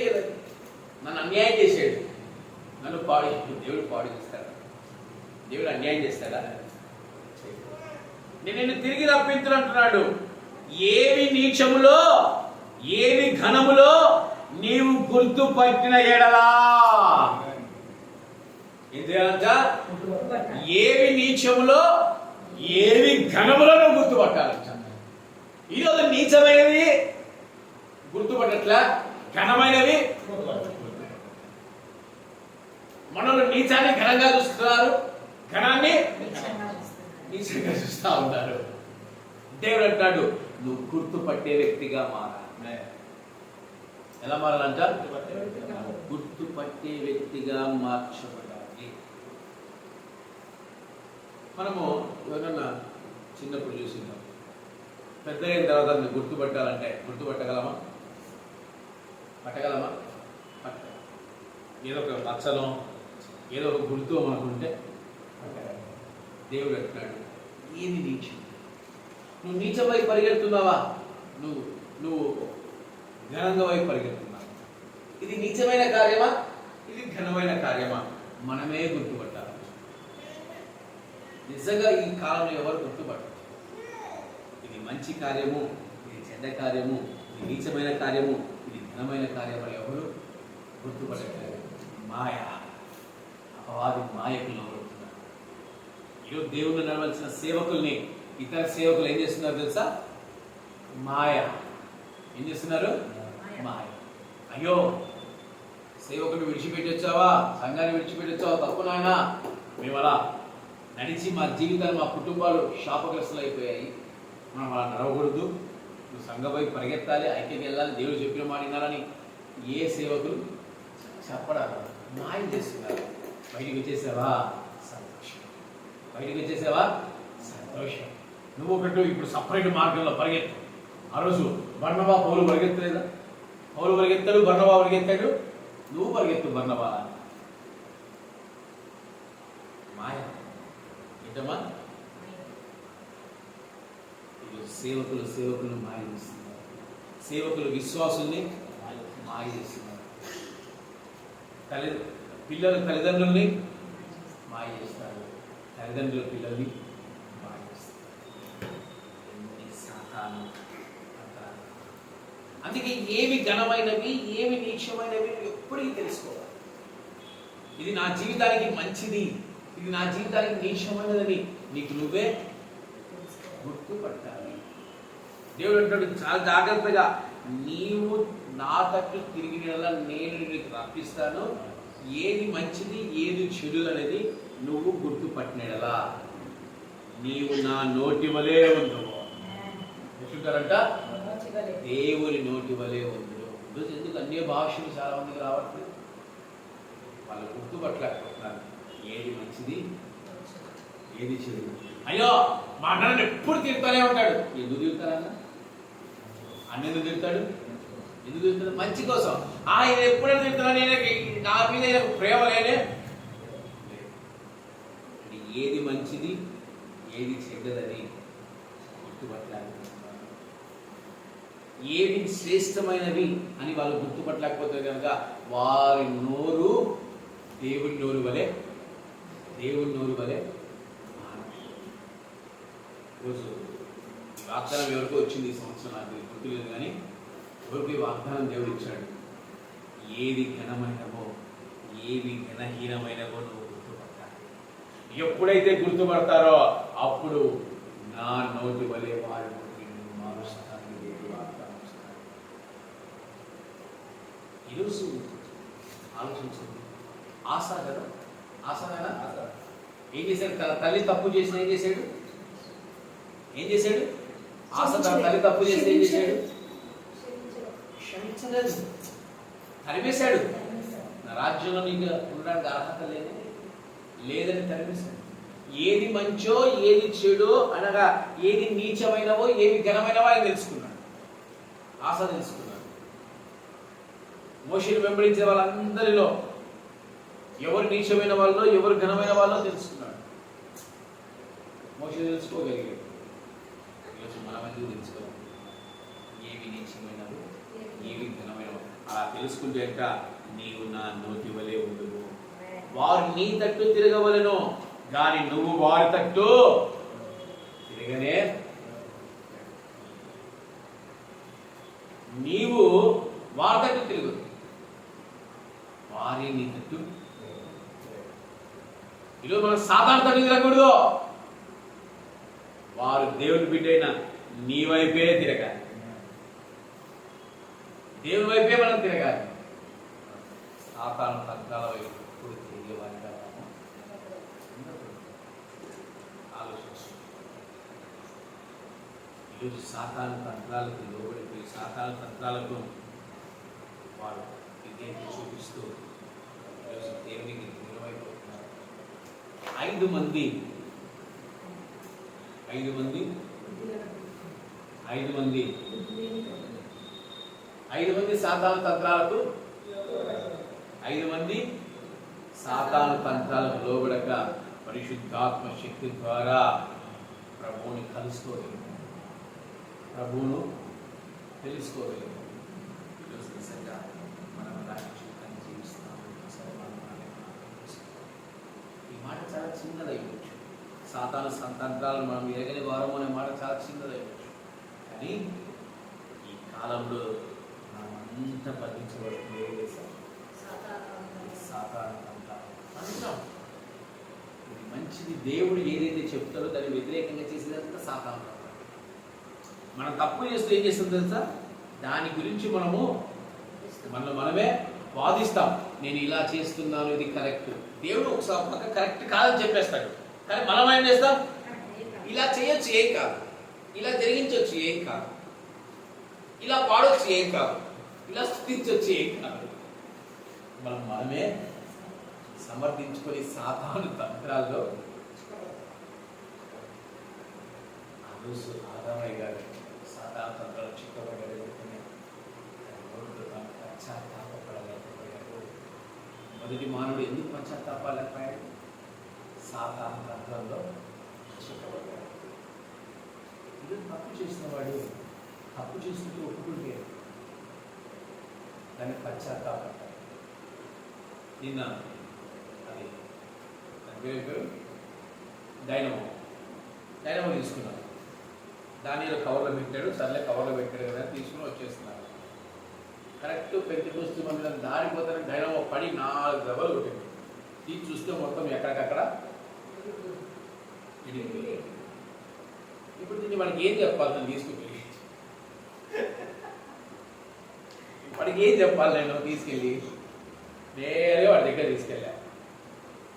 నన్ను అన్యాయం చేశాడు, నన్ను దేవుడు పాడు చేస్తాడా? దేవుడు అన్యాయం చేస్తాడా? నేను నిన్ను తిరిగి రప్పించును అంటున్నాడు. ఏవి నీచములో, ఏవి ఘనములో నీవు గుర్తుపట్టిన ఎడలా, ఏవి నీచములో, ఏవి ఘనములో నువ్వు గుర్తుపట్టాలంట. ఈరోజు నీచమైనవి గుర్తుపట్టట్లా, ఘనమైనవి మనల్ని నీచాన్ని ఘనంగా చూస్తున్నారు, ఘనాన్ని నీచంగా చూస్తూ ఉంటారు. దేవుడు అంటాడు, నువ్వు గుర్తుపట్టే వ్యక్తిగా మారాలి. ఎలా మారాలంట? గుర్తుపట్టే వ్యక్తిగా మార్చబడాలి. మనము ఎవరన్నా చిన్నప్పుడు చూసిందాం, పెద్ద అయిన తర్వాత గుర్తుపట్టాలంటే గుర్తుపట్టగలమా? పట్టగలమా? ఏదో ఒక మచ్చలో, ఏదో ఒక గుర్తు అనుకుంటే దేవుడు అంటున్నాడు, ఏది నీచం? నువ్వు నీచం వైపు పరిగెడుతున్నావా? నువ్వు ఘనంగా వైపు పరిగెడుతున్నావా? ఇది నీచమైన కార్యమా, ఇది ఘనమైన కార్యమా? మనమే గుర్తుపట్టాలి. నిజంగా ఈ కాలంలో ఎవరు గుర్తుపట్టారు? ఇది మంచి కార్యము, ఇది చెడ్డ కార్యము, ఇది నీచమైన కార్యము, ఇది ఘనమైన కార్యము ఎవరు గుర్తుపట్టలేదు. మాయ, అపవాది మాయకు లోబడుతున్నారు. ఈరోజు దేవుణ్ణి నడవలసిన సేవకుల్ని ఇతర సేవకులు ఏం చేస్తున్నారు తెలుసా? మాయ. ఏం చేస్తున్నారు? మాయ. అయ్యో, సేవకుని విడిచిపెట్టొచ్చావా, సంఘాన్ని విడిచిపెట్టొచ్చావా, తప్పు నాయనా, మేము అలా నడిచి మా జీవితాలు, మా కుటుంబాలు శాపగ్రస్తులు అయిపోయాయి, మనం అలా నడవకూడదు, నువ్వు సంఘం వైపు పరిగెత్తాలి, ఐక్యకి వెళ్ళాలి, దేవుడు చెప్పిన మాట వినాలని ఏ సేవకులు చెప్పడాలి? మాయం చేస్తున్నారు. బయటికి వచ్చేసావా? సంతోషం. బయటికి వచ్చేసావా? సంతోషం. నువ్వు ఒకటి ఇప్పుడు సపరేట్ మార్గంలో పరిగెత్తు. ఆ రోజు బర్నబా పౌలు పరిగెత్తలేదా? పౌలు పరిగెత్తాడు, బర్నబా పరిగెత్తాడు, నువ్వు పరిగెత్తు బర్నబా. మాయ ఏంటమ్మా? సేవకులు మాయ చేస్తున్నారు. సేవకులు విశ్వాసుల్ని మాయ చేస్తున్నారు. పిల్లలు తల్లిదండ్రుల్ని మాయ చేస్తారు. తల్లిదండ్రుల పిల్లల్ని మాయ చేస్తారు. ఎన్ని సాతాను అంటారు. అందుకే ఏవి ఘనమైనవి, ఏవి నీచమైనవి ఎప్పటికీ తెలుసుకోవాలి. ఇది నా జీవితానికి మంచిది, ఇది నా జీవితానికి నీచమైనదని నీకు నువ్వే గుర్తుపట్టాలి. దేవుడు అంటాడు చాలా జాగ్రత్తగా, నీవు నా తట్టు తిరిగినలా నేను నీకు రప్పిస్తాను, ఏది మంచిది ఏది చెడు అనేది నువ్వు గుర్తుపట్టినలా నీవు నా నోటి వలే ఉండు. ఎట్లుంటారంట? దేవుని నోటి వలే ఉండు. ఎందుకు అన్య భాషలు చాలా మందికి రావట్లేదు? వాళ్ళు గుర్తుపట్టలేకపోతున్నారు ఏది మంచిది ఏది చెడు. అయ్యో మా అన్నని ఎప్పుడు తిడతానే ఉంటాడు. ఎందుకు తిడతారన్న? అన్న ఎందుకు తిడతాడు? ఎందుకు తిడతాడు? మంచి కోసం. ఆయన ఎప్పుడైనా తిడతాను, నేను నా మీద ప్రేమ లేనే. ఏది మంచిది ఏది చెడ్డదని గుర్తుపట్టాలి. ఏవి శ్రేష్టమైనవి అని వాళ్ళు గుర్తుపట్టలేకపోతే కనుక వారి నోరు దేవుని నోరు వలె రోజు వాగ్దానం ఎవరికో వచ్చింది ఈ సంవత్సరం, నాకు గుర్తులేదు కానీ ఎవరికి వాగ్దానం దేవుడు ఇచ్చాడు. ఏది ఘనమైనవో ఏవి ఘనహీనమైనవో నువ్వు గుర్తుపట్టాలి. ఎప్పుడైతే గుర్తుపడతారో అప్పుడు నా నోటి వలె వారి నోటి మారుస్తాను దేవుడు వాగ్దానం ఇస్తాడు. ఈరోజు ఆలోచించండి. ఆశా కదా, ఏం చేశాడు? తన తల్లి తప్పు చేసిన ఏం చేశాడు? ఆశ తన తల్లి తప్పు చేస్తే ఏం చేశాడు? క్షమించలేదు, తరిమేశాడు. నా రాజ్యంలో నీకు ఉండడానికి అర్హత లేదని తరిమేశాడు. ఏది మంచో ఏది చెడో అనగా ఏది నీచమైనవో ఏవి ఘనమైనవో ఆయన తెలుసుకున్నాడు. ఆశ తెలుసుకున్నాడు. మోషేను వెంబడించే వాళ్ళందరిలో ఎవరు నీచమైన వాళ్ళో ఎవరు ఘనమైన వాళ్ళో తెలుసుకున్నాడు. మోషే తెలుసుకోగలిగాడు. ఈరోజు మనం ఎందుకు తెలుసుకోవాలి? ఏవి నీచమైనవి ఏవి ఘనమైనవి అలా తెలుసుకుంటే అంట నీవు నా నోటి వలె ఉండును. వారు నీ తట్టు తిరగవలెను కానీ నువ్వు వారి తట్టు తిరగనే. నీవు వారి తట్టు తిరుగు, వారి నీ తట్టు. ఈరోజు మనం సాధారణ తట్టు తిరగకూడదు. వారు దేవుని బిడ్డైన నీ వైపే తిరగాలి, దేవుని వైపే మనం తిరగాలి. సాతాను తంత్రాల వైపు ఎప్పుడు తిరిగేవారిగా ఆలోచించు. ఈరోజు సాతాను తంత్రాలకు లోబడిపోయి సాతాను తంత్రాలకు వారు విధేయత చూపిస్తూ ఈరోజు దేవునికి దూరమైపోతున్నారు. 5 మంది సాతాను తంత్రాలకు 5 మంది సాతాను తంత్రాలకు లోబడక పరిశుద్ధాత్మ శక్తి ద్వారా ప్రభువుని కలుసుకోగలిగారు, ప్రభువును తెలుసుకోగలిగారు. ఈరోజు నిజంగా మనం అలాంటి జీవితాన్ని జీవిస్తున్నాము. ఈ మాట చాలా చిన్నదైవచ్చు. సాతాను తంత్రాలను మనం ఎరగని వారము అనే మాట చాలా చిన్నదైవచ్చు. కానీ ఈ కాలంలో మనం అంతా బంధించబడుతుంది సాతాను తంత్రాలు. ఇది మంచిది. దేవుడు ఏదైతే చెప్తాడో దాన్ని వ్యతిరేకంగా చేసేదంతా సాతాను తంత్రం. మనం తప్పు చేస్తూ ఏం చేస్తాం తెలుసా? దాని గురించి మనమే వాదిస్తాం. నేను ఇలా చేస్తున్నాను, ఇది కరెక్ట్. దేవుడు ఒకసారి పక్క కరెక్ట్ కాదని చెప్పేస్తాడు. కానీ మనం ఏం చేస్తాం? ఇలా చేయొచ్చు, ఏం కాదు. ఇలా జరిగించవచ్చు, ఏం కాదు. ఇలా పాడొచ్చు, ఏం కాదు. ఇలా స్థుతించవచ్చు, ఏం కాదు. మనమే సమర్థించుకొని సాతాను తంత్రాల్లో రోజు ఆదామయ్య గారు సాతాను తంత్రాలు చిక్కబడ్డాడు అనుకుని పశ్చాత్తాపడలేకపోయాడు. మొదటి మానవుడు ఎందుకు పశ్చాత్తాపలేకపోయాడు? సాతాను తంత్రంలో చిక్కబడ్డాడు. ఇది తప్పు చేసిన వాడు తప్పు చేస్తుంటే ఒప్పుకుంటే దాన్ని పశ్చాత్తాపడతాడు. నిన్న అది డైనమో తీసుకున్నాడు. దాని కవర్లో పెట్టాడు. సర్లే కవర్లో పెట్టాడు కదా తీసుకుని వచ్చేస్తున్నాడు. కరెక్ట్ పెంతికొస్తూ మందిరం దారిపోతానే డైనమో పడి 4 దెబ్బలు కొట్టింది. తీసి చూస్తే మొత్తం ఎక్కడికక్కడ ఇడిగిపోయింది. ఇప్పుడు దీన్ని మనకి ఏం చెప్పాలి? నేను తీసుకుని వాడికి ఏం చెప్పాలి? నేను తీసుకెళ్ళి నేరుగా వాడి దగ్గర తీసుకెళ్ళా.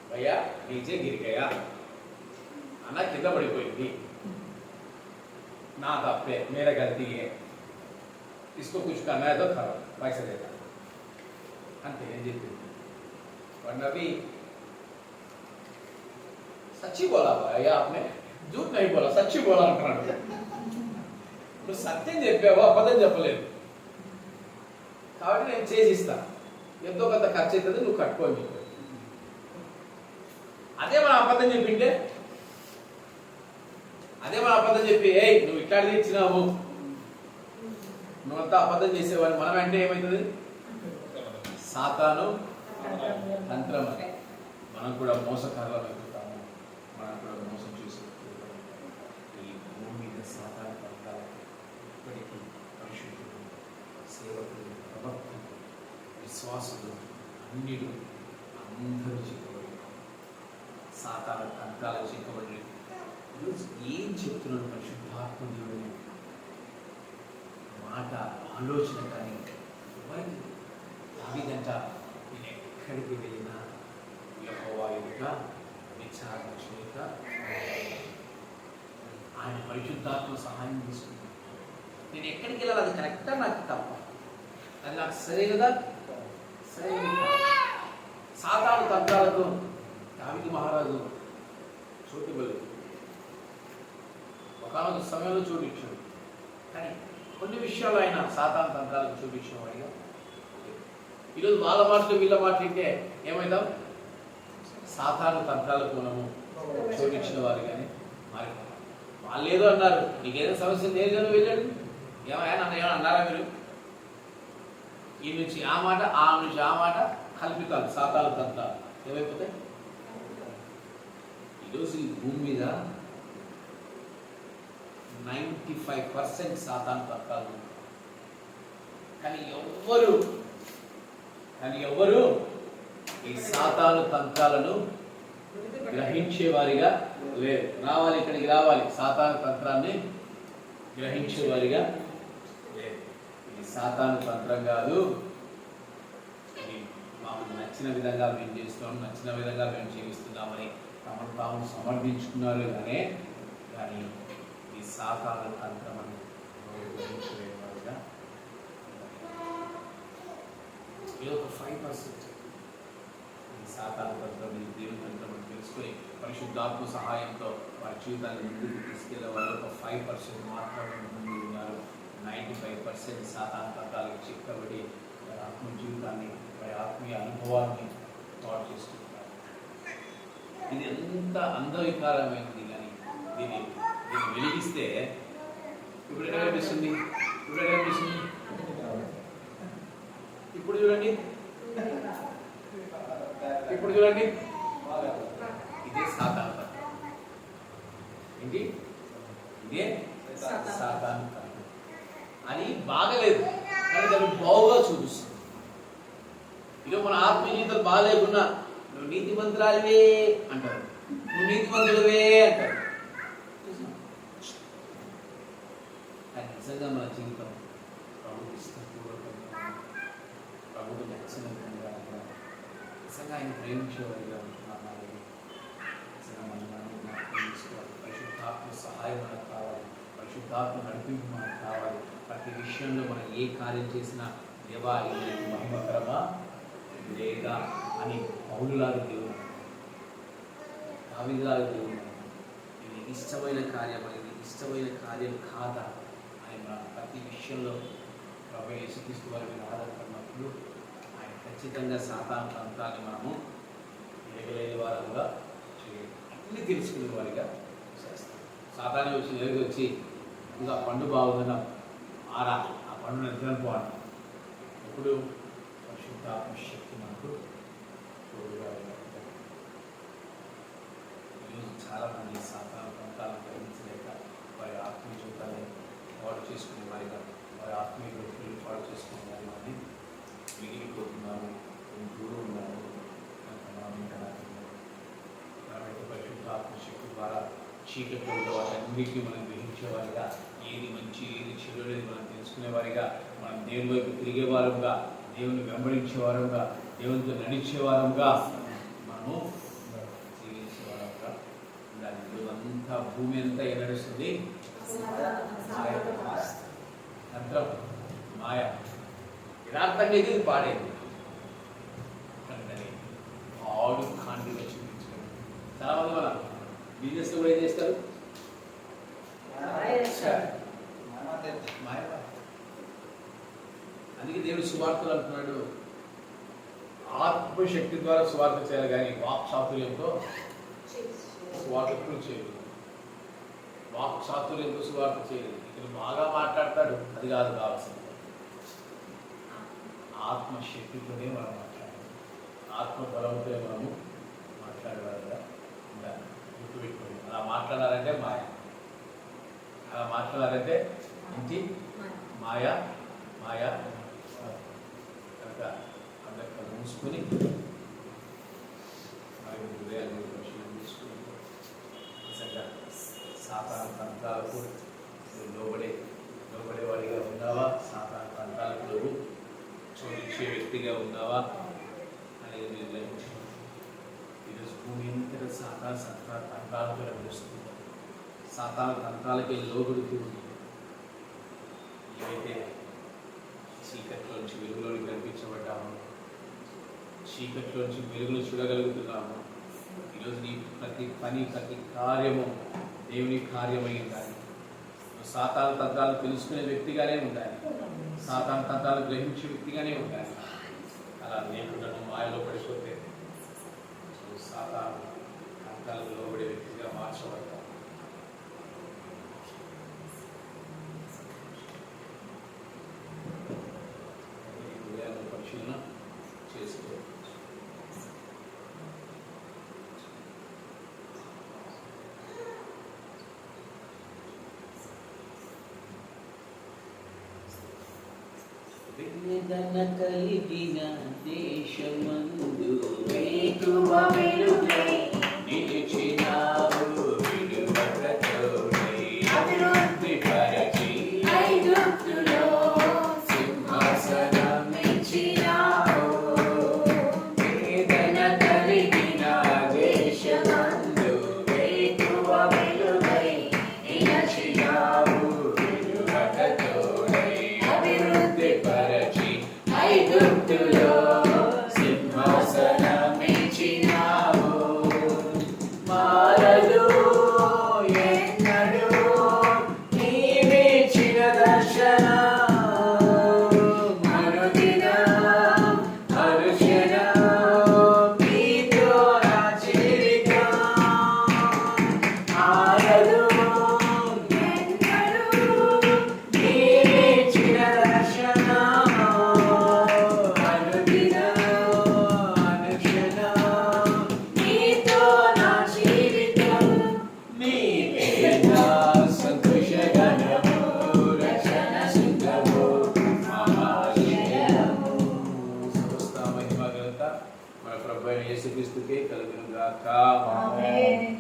భయ్యా నీచే గిరికయ్యా అన్న కింద పడిపోయింది, నా తప్పే, మేర గల్తీ है, इसको कुछ करना है तो करो, पैसे देता అంతే. ఏం చెప్పింది వాడిని? अभी सच्ची बोला भैया आपने, झूठ नहीं बोला, सच्ची बोला అంటున్నాడు. నువ్వు సత్యం చెప్పావు, అబద్ధం చెప్పలేదు. కాబట్టి నేను చేసిస్తా, ఎంతో కొంత ఖర్చు అవుతుంది, నువ్వు కట్టుకోని చెప్పావు. అదే మన అబద్ధం చెప్పింటే, అదే మన అబద్ధం చెప్పి ఏ నువ్వు ఇట్లాంటిది ఇచ్చినావు, నువ్వంతా అబద్ధం చేసేవాడిని మనం అంటే ఏమవుతుంది? సాతాను తంత్రం అని మనం కూడా మోసకారులం అయిపోతాము. మనం కూడా మోసం చేసి ఈ భూమి మీద సాతాను తంత్రాలు ఇప్పటికీ పరిశుద్ధులు, సేవకులు, ప్రవక్తలు, విశ్వాసులు అన్నిలు అందరూ చిక్కబడి సాతాను తంత్రాలు చిక్కబడి ఈరోజు ఏం చెప్తున్నాడు పరిశుద్ధాత్మ దేవుడు? మాట ఆలోచన కానీ ఎవరికి దావీదంట నేను ఎక్కడికి వెళ్ళినా యెహోవా ఎదుట విచారణ చేయక ఆయన పరిశుద్ధాత్మ సహాయం తీసుకుంటాను. నేను ఎక్కడికి వెళ్ళాలి? అది కరెక్టా నాకు తప్ప? అది నాకు సరైనదా? సరైనది. సాతాను తంత్రాలతో దావీదు మహారాజు చోటివ్వలేదు. ఒకనొక సమయంలో చూపించాడు, కానీ కొన్ని విషయాలు ఆయన సాతాను తంత్రాలకు చూపించిన వాడిగా. ఈరోజు వాళ్ళ మాటలు వీళ్ళ మాటలు వింటే ఏమైందాం? సాతాను తంత్రాలకు మనము చూపించిన వారు కానీ మరి వాళ్ళు ఏదో అన్నారు, నీకేదో సమస్య నేరుగానే వెళ్ళాడు, ఏమైనా ఏమైనా అన్నారా మీరు? ఈ నుంచి ఆ మాట, ఆ నుంచి ఆ మాట కల్పితాలు, సాతాను తంత్రాలు ఏమైపోతాయి? ఈరోజు ఈ భూమి మీద 95% సాతాను తంత్రాలు. కానీ ఎవ్వరు ఈ సాతాను తంత్రాలను గ్రహించేవారిగా లేరు. రావాలి, ఇక్కడికి రావాలి, సాతాను తంత్రాన్ని గ్రహించేవారిగా లేరు. ఇది సాతాను తంత్రం కాదు, ఇది మాకు నచ్చిన విధంగా మేము చేస్తున్నాం, నచ్చిన విధంగా మేము జీవిస్తున్నామని తమను తాము సమర్థించుకున్నారు. కానీ ఈ సాతాను తంత్రం అని గ్రహించేవారుగా ఇది ఒక 5% ఈ సాతాను తంత్రం, ఈ దేవుని తంత్రం అని తెలుసుకొని పరిశుద్ధాత్మ సహాయంతో వారి జీవితాన్ని ముందుకు తీసుకెళ్లే వాళ్ళు ఒక 5% మాత్రమే ముందు ఉన్నారు. 95% సాతాను తంత్రాలకు చిక్కబడి వారి ఆత్మ జీవితాన్ని, వారి ఆత్మీయ అనుభవాన్ని పాడు చేసుకుంటారు. ఇది ఎంత అందవికారమైనది. కానీ దీన్ని వెలిగిస్తే ఇప్పుడు ఎలా కనిపిస్తుంది? ఇప్పుడు చూడండి, ఇదే సాతాను తంత్రం. ఏంటి? ఇదే సాతాను తంత్రం. అది బాగలేదు కానీ దాన్ని బాగుగా చూపిస్తుంది. ఇక మన ఆత్మీయ జీవితం బాగాలేకున్నా నువ్వు నీతిమంతురాలివే అంటారు, నువ్వు నీతిమంతుడివే అంటారు. కానీ నిజంగా మన జీవితం ప్రభువు ఇష్టపూర్వకంగా, ప్రభువు నచ్చిన విధంగా, నిజంగా ఆయన ప్రేమించేవారిగా ఉంటున్నాను. నిజంగా మనం ప్రేమించుకోవాలి. పరిశుద్ధాత్మ సహాయం మనకు కావాలి, పరిశుద్ధాత్మ నడిపింపు మనకు కావాలి. ప్రతి విషయంలో మనం ఏ కార్యం చేసినా దేవా ఇది మహిమకరమా లేదా అని పౌలులాగా దేవుడు, దావీదులాగా దేవుడు, ఇది ఇష్టమైన కార్యం, ఇది ఇష్టమైన కార్యం కాదా అని మన ప్రతి విషయంలో ప్రభు యేసుక్రీస్తు వారి మీద ఆధారపడినప్పుడు ఆయన ఖచ్చితంగా సాతాను తంత్రాన్ని మనము ఎరగలేని వారంగా చేయాలి. అన్ని తెలుసుకునే వారిగా చేస్తాం. సాతాను వచ్చి ఇంకా పండు బాగుందన్న ఆరా ఆ పండు నిద్రను పోవాలి. ఎప్పుడు పరిశుద్ధాత్మ శక్తి మనకు తోడుగా ఉంటుంది. ఈరోజు చాలామంది సాతాను తంత్రాలను గ్రహించలేక వారి ఆత్మీయ జీవితాన్ని పాడు చేసుకునే వారిగా, వారి ఆత్మీయ వ్యక్తులు పాడు చేసుకునే వారిగా మిగిలిపోతున్నాము, దూరం ఉన్నాము. కాబట్టి పరిశుద్ధాత్మ శక్తి ద్వారా చీకట్లో ఉన్న వాటన్నిటిని మనం గ్రహించేవారిగా, ఏది మంచి ఏది చెడు అనేది మనం తెలుసుకునేవారిగా, మనం దేవుని వైపు తిరిగేవారంగా, దేవుని వెంబడించేవారంగా, దేవునితో నడిచేవారంగా మనము జీవించేవారంగా ఉండాలి. ఈరోజంతా భూమి అంతా ఏం నడుస్తుంది? తంత్రం, మాయ, యథార్థంగా ఇది పాడేది ఆడు కాంతిగా చూపించడం. చాలా మంది మన బిజినెస్ కూడా ఏం చేస్తారు? అందుకే దేవుడు సువార్తలు అంటున్నాడు, ఆత్మశక్తి ద్వారా సువార్త చేయాలి కానీ వాక్ చాతుర్యంతో సువార్త ఎప్పుడు చేయలేదు. వాక్ చాతుర్యంతో సువార్త చేయలేదు. ఇక్కడ బాగా మాట్లాడతాడు, అది కాదు కావాల్సింది. ఆత్మశక్తితోనే మనం మాట్లాడాలి, ఆత్మ బలంతో మనము మాట్లాడేవారుగా ఉండాలి. గుర్తుపెట్టుకోండి, అలా మాట్లాడాలంటే మాయ, అలా మాట్లాడాలంటే ఇంటి మాయ మాయ. కనుక అందరికీ మూసుకొని మరి హృదయాన్ని పరిశీలన తీసుకుని నిజంగా సాతాను తంత్రాలకు లోబడేవాడిగా ఉన్నావా? సాతాను తంత్రాలకు నువ్వు చోటించే వ్యక్తిగా ఉన్నావా అనేది మీరు గ్రహించుకోండి. ఈరోజు భూమి అంతటా సాతాను తంత్రాలతో నడుస్తుంది. సాతాను తంత్రాలకి లోబడుతూ ఉంది. ఏవైతే చీకట్లోంచి వెలుగులోకి కనిపించబడ్డామో, చీకట్లోంచి వెలుగును చూడగలుగుతున్నాము. ఈరోజు నీ ప్రతి పని, ప్రతి కార్యము దేవుని కార్యమై ఉండాలి. సాతాను తంత్రాలు తెలుసుకునే వ్యక్తిగానే ఉండాలి, సాతాను తంత్రాలు గ్రహించే వ్యక్తిగానే ఉండాలి. అలా లేకుండా నువ్వు మాయలో పడిపోతే సాతాను తంత్రాలకు లోబడే వ్యక్తిగా మార్చబడతావు. పరిశీలన చేసుకో. వేదన కలిగిన దేశమందు వేకువ వెలుగై నిలిచినావు, విడువకతోడై అభివృద్ధి పరచి ఐగుప్తులో సింహాసనం ఇచ్చినావు. వేదన కలిగిన దేశమందు వేకువ వెలుగై నిలిచినావు, విడువకతోడై అభివృద్ధి పరచి ఐగుప్తులో సింహాసనం ఇచ్చినావు. మారదు ఎన్నడూ నీవిచ్చిన దర్శనం, మరుదినం అనుక్షణం నీతో నా జీవితం. మారదు ఎన్నడూ నీవిచ్చిన దర్శనం, మరుదినం అనుక్షణం నీతో నా జీవితం. నీవే నా సంతోషగణము, రక్షణ సుఖము, మహాశయము. సమస్త మహిమ ఘనత మన ప్రభువైన యేసుక్రీస్తుకే కలుగును గాక. ఆమేన్.